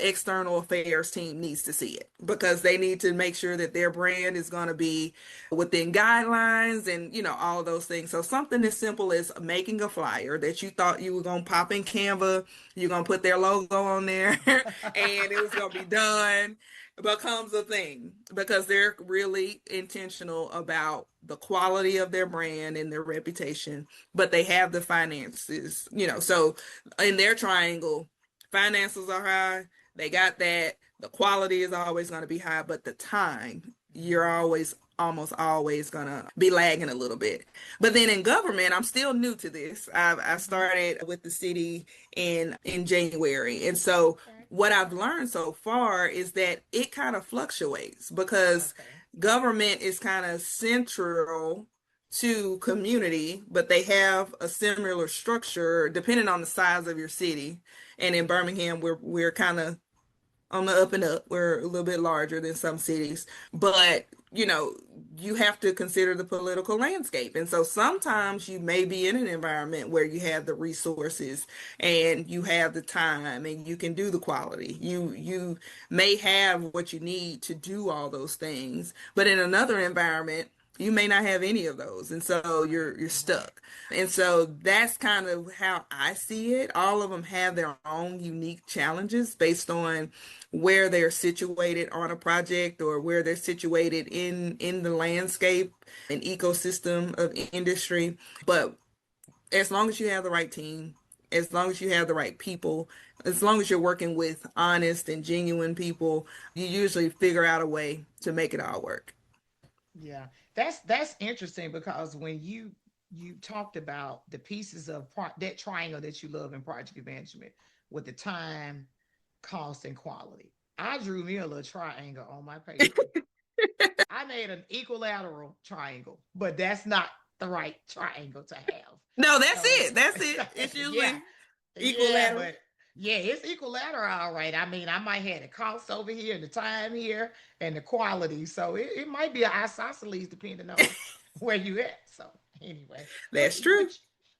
external affairs team needs to see it because they need to make sure that their brand is going to be within guidelines and all those things. So something as simple as making a flyer that you thought you were going to pop in Canva, you're going to put their logo on there and it was going to be done becomes a thing because they're really intentional about the quality of their brand and their reputation, but they have the finances, so in their triangle, finances are high, they got that, the quality is always going to be high, but the time, you're Mhm. always almost always gonna be lagging a little bit. But then in government, I'm still new to this. I Mhm. started with the city in January, and so Okay. what I've learned so far is that it kind of fluctuates because Okay. government is kind of central to community, but they have a similar structure depending on the size of your city. And in Mhm. Birmingham, we're kind of on the up and up. We're a little bit larger than some cities, but you have to consider the political landscape. And so sometimes you may be in an environment where you have the resources and you have the time and you can do the quality. You may have what you need to do all those things, but in another environment, you may not have any of those. And so Right. you're Right. stuck. And so that's kind of how I see it. All of them have their own unique challenges based on where they're situated on a project or where they're situated in the landscape and ecosystem of industry. But as long as you have the right team, as long as you have the right people, as long as you're working with honest and genuine people, you usually figure out a way to make it all work. Yeah, that's interesting because when you talked about the pieces of that triangle that you love in project management with the time, cost, and quality, I drew me a little triangle on my paper. I made an equilateral triangle, but that's not the right triangle to have. No, that's So, it. That's it. It's yeah, usually yeah, equilateral. but yeah, it's equilateral, all right. I mean, I might have the cost over here, the time here, and the quality. So it might be an isosceles depending on where you at. So anyway, but That's true.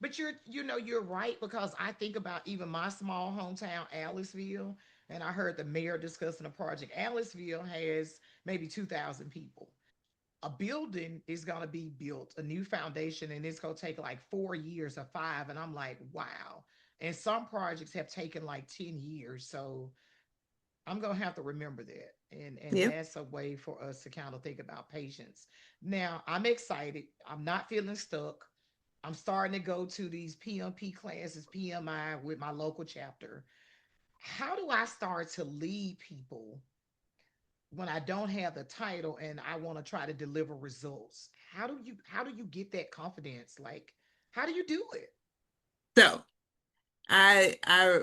but you're right because I think about even my small hometown, Aliceville, and I heard the mayor discussing a project. Aliceville has maybe 2,000 people. A building is going to be built, a new foundation, and it's going to take like 4 years or five. And I'm like, wow. And some projects have taken like 10 years. So I'm going to have to remember that. And Yeah. that's a way for us to kind of think about patience. Now, I'm excited. I'm not feeling stuck. I'm starting to go to these PMP classes, PMI with my local chapter. How do I start to lead people when I don't have the title and I want to try to deliver results? How do you get that confidence? Like, how do you do it? So I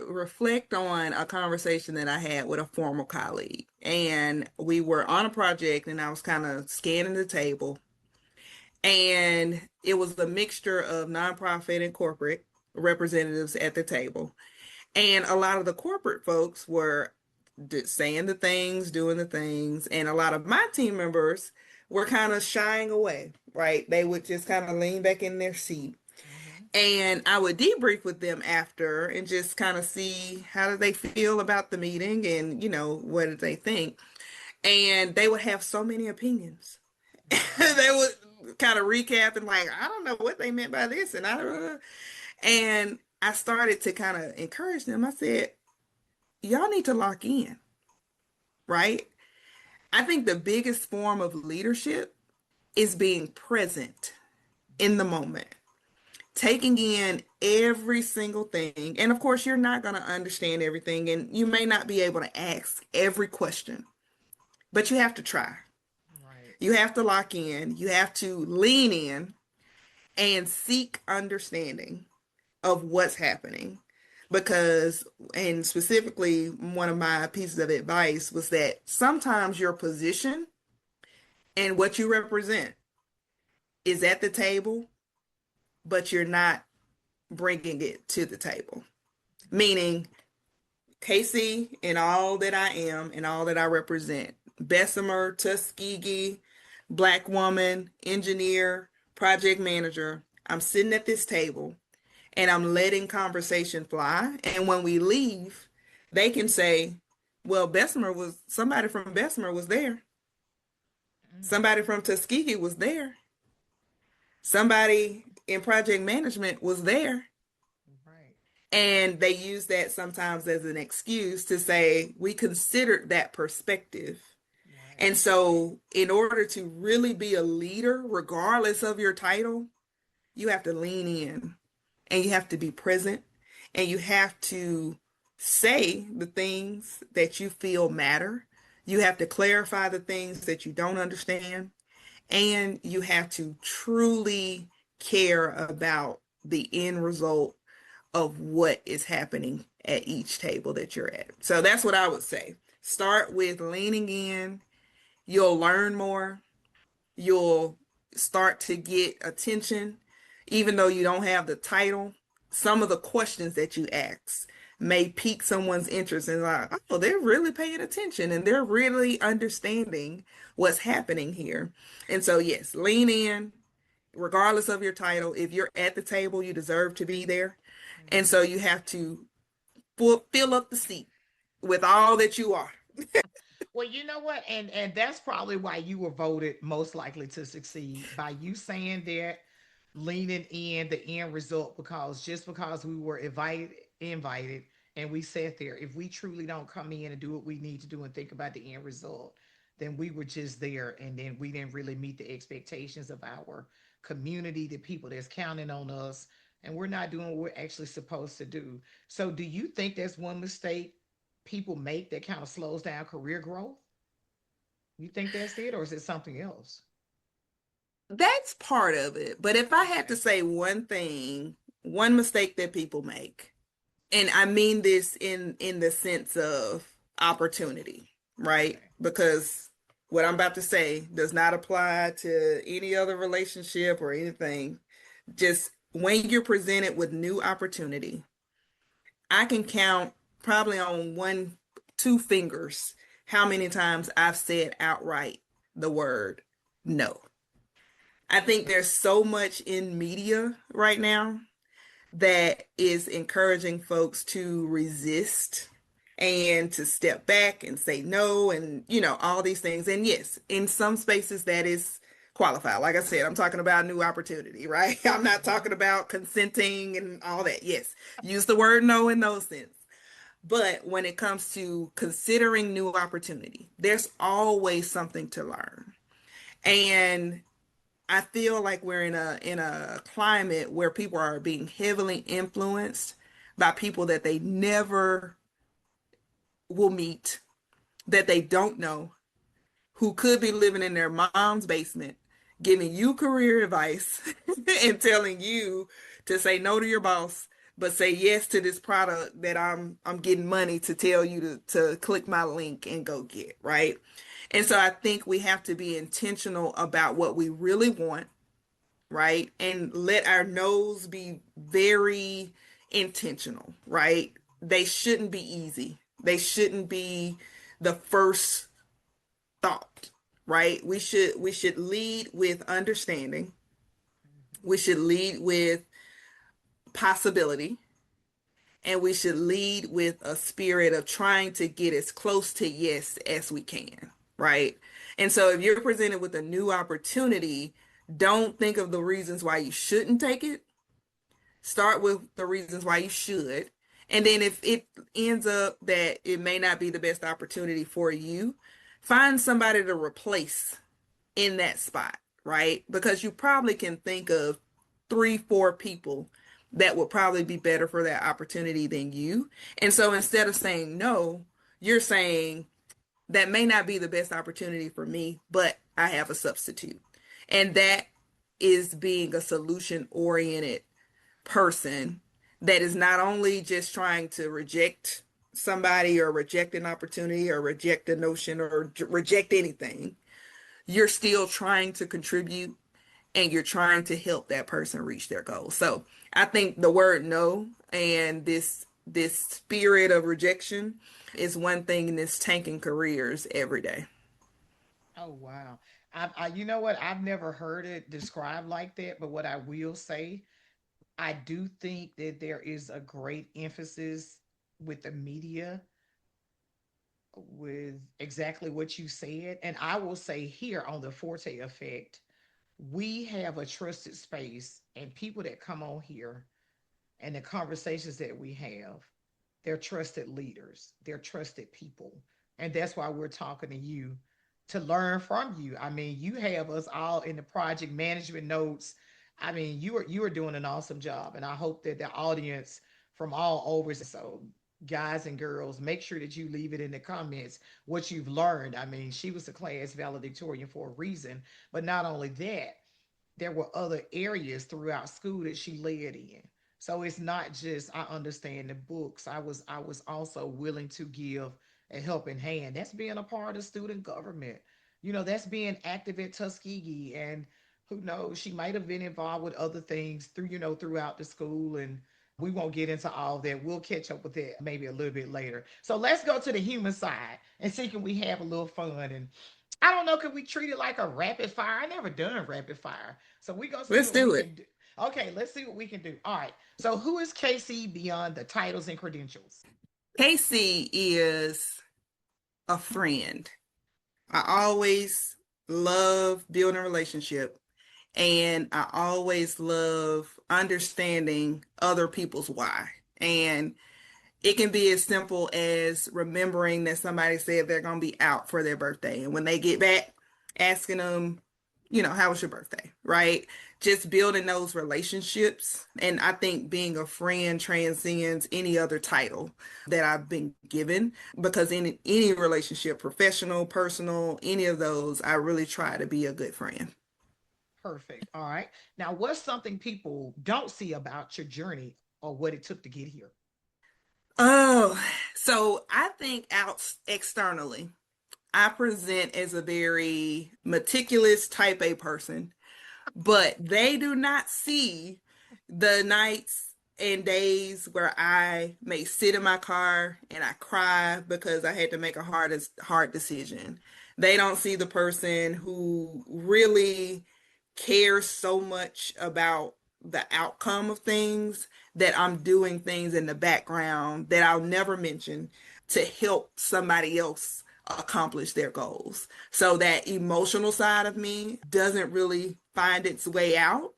reflect on a conversation that I had with a former colleague, and we were on a project, and I was kind of scanning the table, and it was a mixture of nonprofit and corporate representatives at the table, and a lot of the corporate folks were saying the things, doing the things, and a lot of my team members were kind of shying away, right? They would just kind of lean back in their seat. Mm-hmm. And I would debrief with them after and just kind of see how did they feel about the meeting and, what did they think. And they would have so many opinions. Mm-hmm. They would kind of recap and like, I don't know what they meant by this and I don't know. And I started to kind of encourage them. I said, y'all need to lock in, right? I think the biggest form of leadership is being present in the moment, taking in every single thing. And of course, you're not going to understand everything, and you may not be able to ask every question, but you have to try. Right. You have to lock in, you have to lean in and seek understanding of what's happening. Because, and specifically, one of my pieces of advice was that sometimes your position and what you represent is at the table, but you're not bringing it to the table. Meaning, Casey and all that I am and all that I represent, Bessemer, Tuskegee, Black woman, engineer, project manager. I'm sitting at this table and I'm letting conversation fly. And when we leave, they can say, well, somebody from Bessemer was there. Mm. Somebody from Tuskegee was there. Somebody in project management was there. Right. And they use that sometimes as an excuse to say, we considered that perspective. Right. And so, in order to really be a leader, regardless of your title, you have to lean in and you have to be present and you have to say the things that you feel matter. You have to clarify the things that you don't understand. And you have to truly care about the end result of what is happening at each table that you're at. So that's what I would say. Start with leaning in. You'll learn more. You'll start to get attention, even though you don't have the title. Some of the questions that you ask may pique someone's interest and like, oh, they're really paying attention and they're really understanding what's happening here. And so, yes, lean in, regardless of your title. If you're at the table, you deserve to be there. And Mm-hmm. so you have to fill up the seat with all that you are. Well, you know what, and that's probably why you were voted most likely to succeed by you saying that, leaning in the end result, because just because we were invited and we sat there, if we truly don't come in and do what we need to do and think about the end result, then we were just there, and then we didn't really meet the expectations of our community, the people that's counting on us, and we're not doing what we're actually supposed to do. So do you think that's one mistake people make that kind of slows down career growth? You think that's it, or is it something else? That's part of it. But if I had to Okay. say one thing, one mistake that people make, and I mean this in the sense of opportunity, right? Okay. Because what I'm about to say does not apply to any other relationship or anything. Just when you're presented with new opportunity, I can count probably on one, two fingers how many times I've said outright the word no. I think there's so much in media right now that is encouraging folks to resist and to step back and say no and all these things. And yes, in some spaces that is qualified. Like I said, I'm talking about new opportunity, right? I'm not Mm-hmm. talking about consenting and all that. Yes, use the word no in those sense. But when it comes to considering new opportunity, there's always something to learn. And I feel like we're in a climate where people are being heavily influenced by people that they never will meet, that they don't know, who could be living in their mom's basement, giving you career advice and telling you to say no to your boss, but say yes to this product that I'm getting money to tell you to click my link and go get, right? And so I think we have to be intentional about what we really want, right? And let our no's be very intentional, right? They shouldn't be easy. They shouldn't be the first thought, right? We should lead with understanding. We should lead with possibility, and we should lead with a spirit of trying to get as close to yes as we can, right? And so if you're presented with a new opportunity, don't think of the reasons why you shouldn't take it. Start with the reasons why you should. And then if it ends up that it may not be the best opportunity for you, find somebody to replace in that spot, right? Because you probably can think of three, four people that would probably be better for that opportunity than you. And so instead of saying no, you're saying that may not be the best opportunity for me, but I have a substitute. And that is being a solution oriented person that is not only just trying to reject somebody or reject an opportunity or reject a notion or reject anything. You're still trying to contribute and you're trying to help that person reach their goal. So I think the word no and this spirit of rejection is one thing that's tanking careers every day. Oh wow. You know what? I've never heard it described like that, but what I will say, I do think that there is a great emphasis with the media with exactly what you said. And I will say here on the Forte Effect, we have a trusted space, and people that come on here and the conversations that we have, they're trusted leaders, they're trusted people. And that's why we're talking to you to learn from you. I mean, you have us all in the project management notes. I mean, you are doing an awesome job. And I hope that the audience from all over, so guys and girls, make sure that you leave it in the comments what you've learned. I mean, she was a class valedictorian for a reason, but not only that, there were other areas throughout school that she led in. So it's not just I understand the books. I was also willing to give a helping hand. That's being a part of student government. That's being active at Tuskegee, and who knows, she might have been involved with other things throughout the school, and we won't get into all that. We'll catch up with that maybe a little bit later. So let's go to the human side and see can we have a little fun. And I don't know, could we treat it like a rapid fire? I never done rapid fire. So we gonna see Let's what we do it. can do. Okay, let's see what we can do. All right. So who is Casey beyond the titles and credentials? Casey is a friend. I always love building a relationship and I always love understanding other people's why. And it can be as simple as remembering that somebody said they're going to be out for their birthday. And when they get back, asking them, how was your birthday? Right? Just building those relationships. And I think being a friend transcends any other title that I've been given because in any relationship, professional, personal, any of those, I really try to be a good friend. Perfect. All right. Now, what's something people don't see about your journey or what it took to get here? Oh, so I think out externally, I present as a very meticulous type A person, but they do not see the nights and days where I may sit in my car and I cry because I had to make a hard decision. They don't see the person who really cares so much about the outcome of things that I'm doing things in the background that I'll never mention to help somebody else accomplish their goals. So that emotional side of me doesn't really find its way out,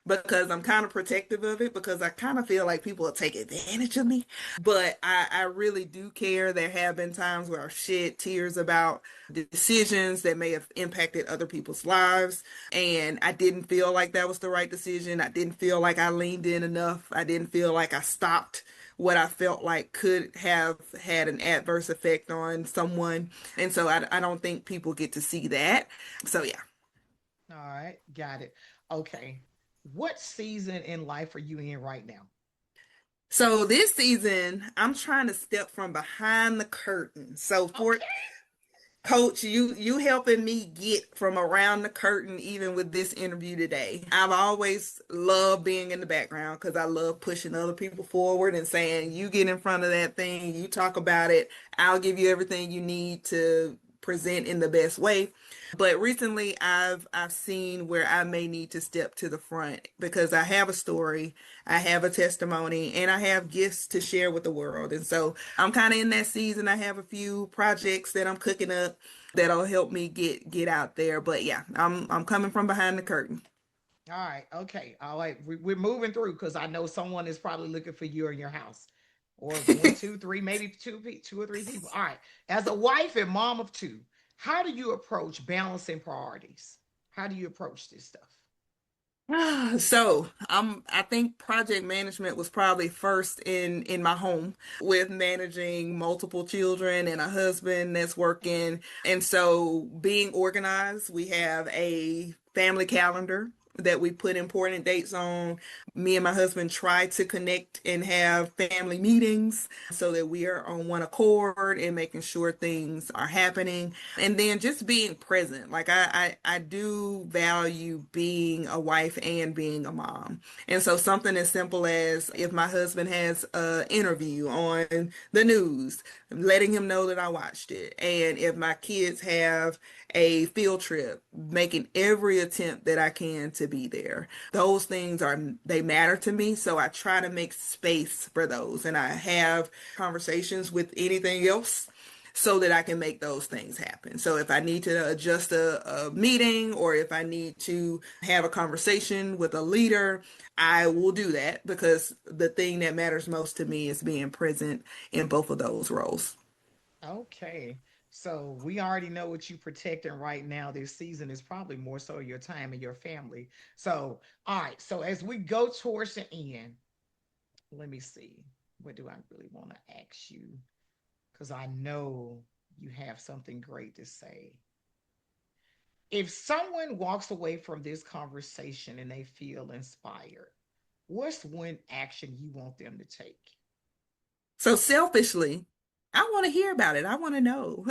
because I'm kind of protective of it because I kind of feel like people will take advantage of me. But I really do care. There have been times where I've shed tears about decisions that may have impacted other people's lives. And I didn't feel like that was the right decision. I didn't feel like I leaned in enough. I didn't feel like I stopped what I felt like could have had an adverse effect on someone. And so I don't think people get to see that. So yeah. All right, got it. Okay. What season in life are you in right now? So this season, I'm trying to step from behind the curtain. So for Okay. Coach, you helping me get from around the curtain even with this interview today. I've always loved being in the background because I love pushing other people forward and saying, you get in front of that thing, you talk about it, I'll give you everything you need to present in the best way. But recently I've seen where I may need to step to the front because I have a story, I have a testimony, and I have gifts to share with the world. And so I'm kind of in that season. I have a few projects that I'm cooking up that'll help me get out there. But yeah, I'm coming from behind the curtain. All right. Okay. All right. We're moving through because I know someone is probably looking for you in your house, or one, two, three, maybe two or three people. All right. As a wife and mom of two, how do you approach balancing priorities? How do you approach this stuff? So I think project management was probably first in my home with managing multiple children and a husband that's working. And so being organized, we have a family calendar that we put important dates on. Me and my husband try to connect and have family meetings so that we are on one accord and making sure things are happening. And then just being present. Like I do value being a wife and being a mom. And so something as simple as if my husband has an interview on the news, letting him know that I watched it. And if my kids have a field trip, making every attempt that I can to be there. Those things they matter to me, so I try to make space for those. And I have conversations with anything else so that I can make those things happen. So if I need to adjust a meeting or if I need to have a conversation with a leader, I will do that because the thing that matters most to me is being present in both of those roles. Okay. So we already know what you protecting right now. This season is probably more so your time and your family. So, all right. So as we go towards the end, let me see. What do I really want to ask you? Because I know you have something great to say. If someone walks away from this conversation and they feel inspired, what's one action you want them to take? So selfishly, I want to hear about it. I want to know.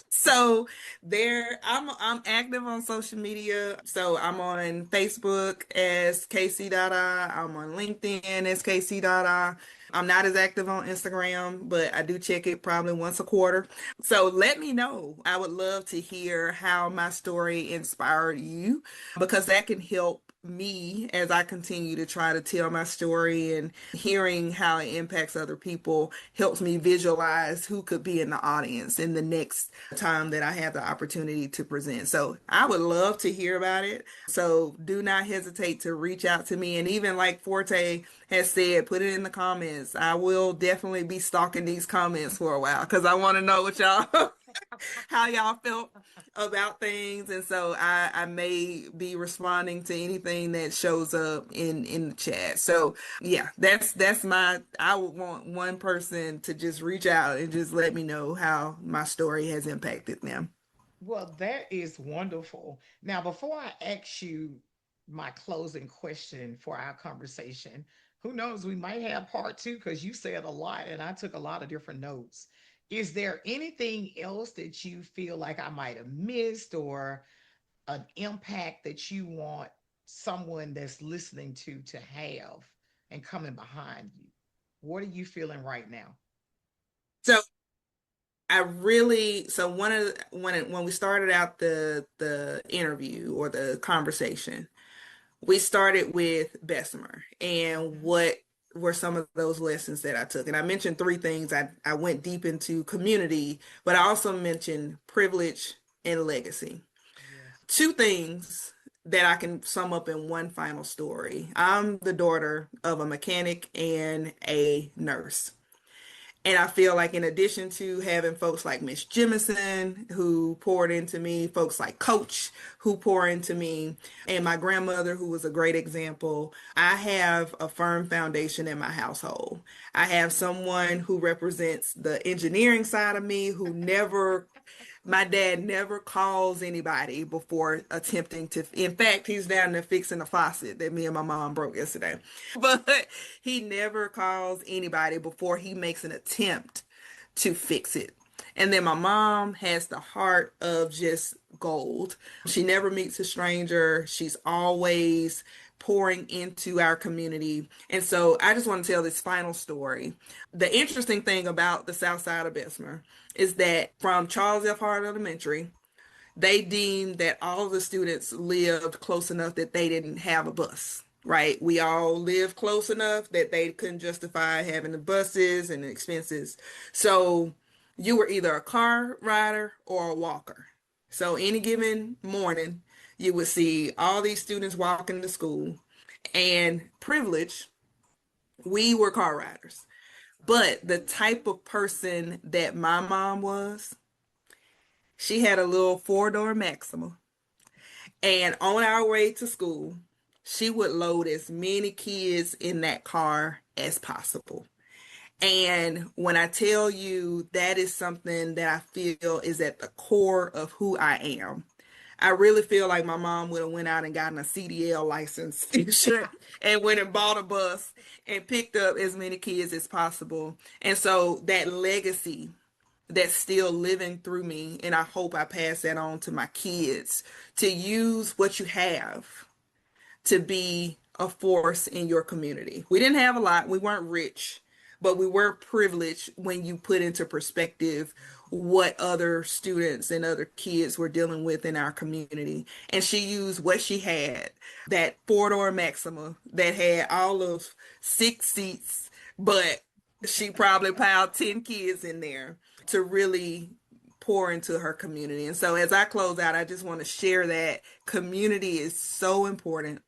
So I'm active on social media. So I'm on Facebook as KC Dada. I'm on LinkedIn as KC Dada. I'm not as active on Instagram, but I do check it probably once a quarter. So let me know. I would love to hear how my story inspired you because that can help me as I continue to try to tell my story, and hearing how it impacts other people helps me visualize who could be in the audience in the next time that I have the opportunity to present. So I would love to hear about it. So do not hesitate to reach out to me. And even like Forte has said, put it in the comments. I will definitely be stalking these comments for a while because I want to know what y'all how y'all felt about things. And so I may be responding to anything that shows up in the chat. So yeah, that's my I would want one person to just reach out and just let me know how my story has impacted them. Well, that is wonderful. Now, before I ask you my closing question for our conversation, who knows, we might have part two because you said a lot and I took a lot of different notes. Is there anything else that you feel like I might have missed or an impact that you want someone that's listening to have and coming behind you? What are you feeling right now? So I really so one of when we started out the interview or the conversation, we started with Bessemer and Okay. what were some of those lessons that I took. And I mentioned three things. I went deep into community, but I also mentioned privilege and legacy. Yes. Two things. that I can sum up in one final story. I'm the daughter of a mechanic and a nurse. And I feel like in addition to having folks like Miss Jemison who poured into me, folks like Coach who pour into me, and my grandmother who was a great example, I have a firm foundation in my household. I have someone who represents the engineering side of me who never my dad never calls anybody before attempting to. In fact, he's down there fixing a faucet that me and my mom broke yesterday. But he never calls anybody before he makes an attempt to fix it. And then my mom has the heart of just gold. She never meets a stranger. She's always pouring into our community. And so I just want to tell this final story. The interesting thing about the South Side of Bessemer is that from Charles F. Hart Elementary, they deemed that all of the students lived close enough that they didn't have a bus, right? We all lived close enough that they couldn't justify having the buses and the expenses. So you were either a car rider or a walker. So any given morning, you would see all these students walking to school, and privilege, we were car riders. But the type of person that my mom was, she had a little four-door Maxima. And on our way to school, she would load as many kids in that car as possible. And when I tell you that is something that I feel is at the core of who I am, I really feel like my mom would have went out and gotten a CDL license and went and bought a bus and picked up as many kids as possible. And so that legacy that's still living through me, and I hope I pass that on to my kids, to use what you have to be a force in your community. We didn't have a lot, we weren't rich, but we were privileged when you put into perspective what other students and other kids were dealing with in our community. And she used what she had, that four-door Maxima that had all of 6 seats, but she probably piled 10 kids in there to really pour into her community. And so as I close out, I just want to share that community is so important,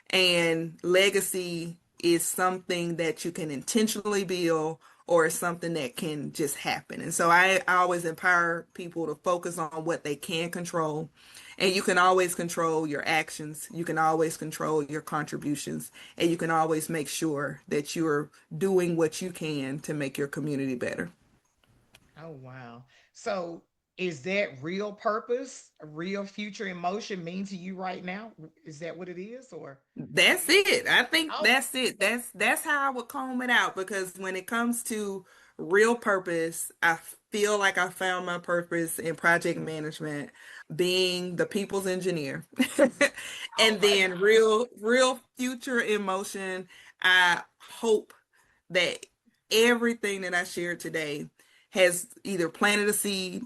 and legacy is something that you can intentionally build, or it's something that can just happen. And so I always empower people to focus on what they can control. And you can always control your actions. You can always control your contributions. And you can always make sure that you're doing what you can to make your community better. Oh, wow. So is that real purpose, a real future emotion mean to you right now? Is that what it is? Or That's it. I think oh, that's it. That's how I would comb it out, because when it comes to real purpose, I feel like I found my purpose in project management, being the people's engineer. oh And my then gosh. real future emotion, I hope that everything that I shared today has either planted a seed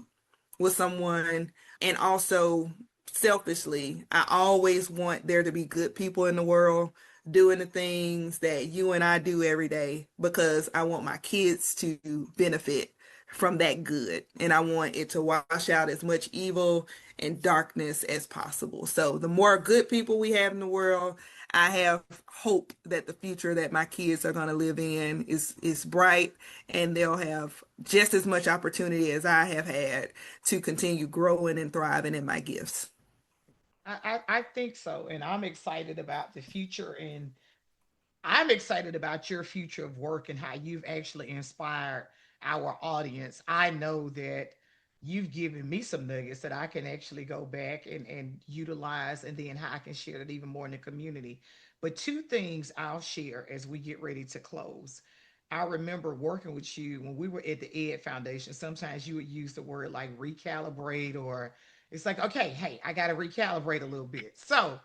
with someone. And also, selfishly, I always want there to be good people in the world doing the things that you and I do every day, because I want my kids to benefit from that good, and I want it to wash out as much evil and darkness as possible. So the more good people we have in the world, I have hope that the future that my kids are going to live in is bright, and they'll have just as much opportunity as I have had to continue growing and thriving in my gifts. I think so. And I'm excited about the future, and I'm excited about your future of work and how you've actually inspired our audience. I know that you've given me some nuggets that I can actually go back and utilize, and then how I can share it even more in the community. But two things I'll share as we get ready to close. I remember working with you when we were at the Ed Foundation. Sometimes you would use the word like recalibrate, or it's like, okay, hey, I got to recalibrate a little bit. So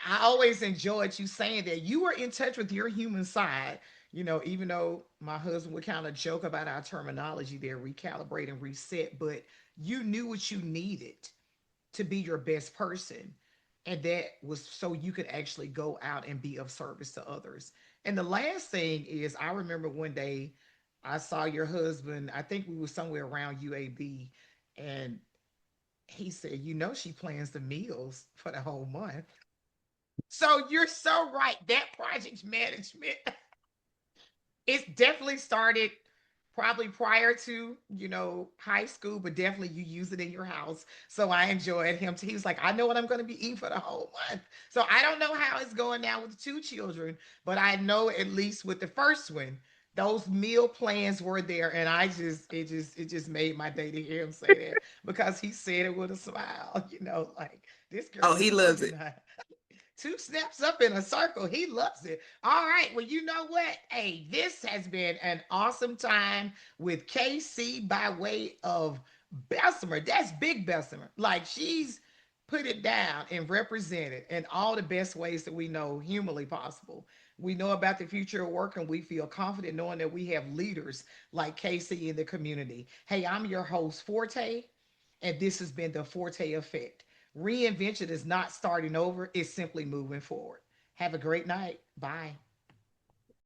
I always enjoyed you saying that you were in touch with your human side. Even though my husband would kind of joke about our terminology there, recalibrate and reset, but you knew what you needed to be your best person. And that was so you could actually go out and be of service to others. And the last thing is, I remember one day I saw your husband, I think we were somewhere around UAB, and He said, you know, she plans the meals for the whole month. So you're so right. That project management, it's definitely started probably prior to, high school, but definitely you use it in your house. So I enjoyed him. He was like, I know what I'm going to be eating for the whole month. So I don't know how it's going now with the two children, but I know at least with the first one, those meal plans were there. And it just made my day to hear him say that, because he said it with a smile, like this girl Oh, is he loves it. organized. Two snaps up in a circle. He loves it. All right. Well, you know what? Hey, this has been an awesome time with KC by way of Bessemer. That's big Bessemer. Like, she's put it down and represented in all the best ways that we know humanly possible. We know about the future of work, and we feel confident knowing that we have leaders like KC in the community. Hey, I'm your host, Forte, and this has been the Forte Effect. Reinvention is not starting over, it's simply moving forward. Have a great night. Bye.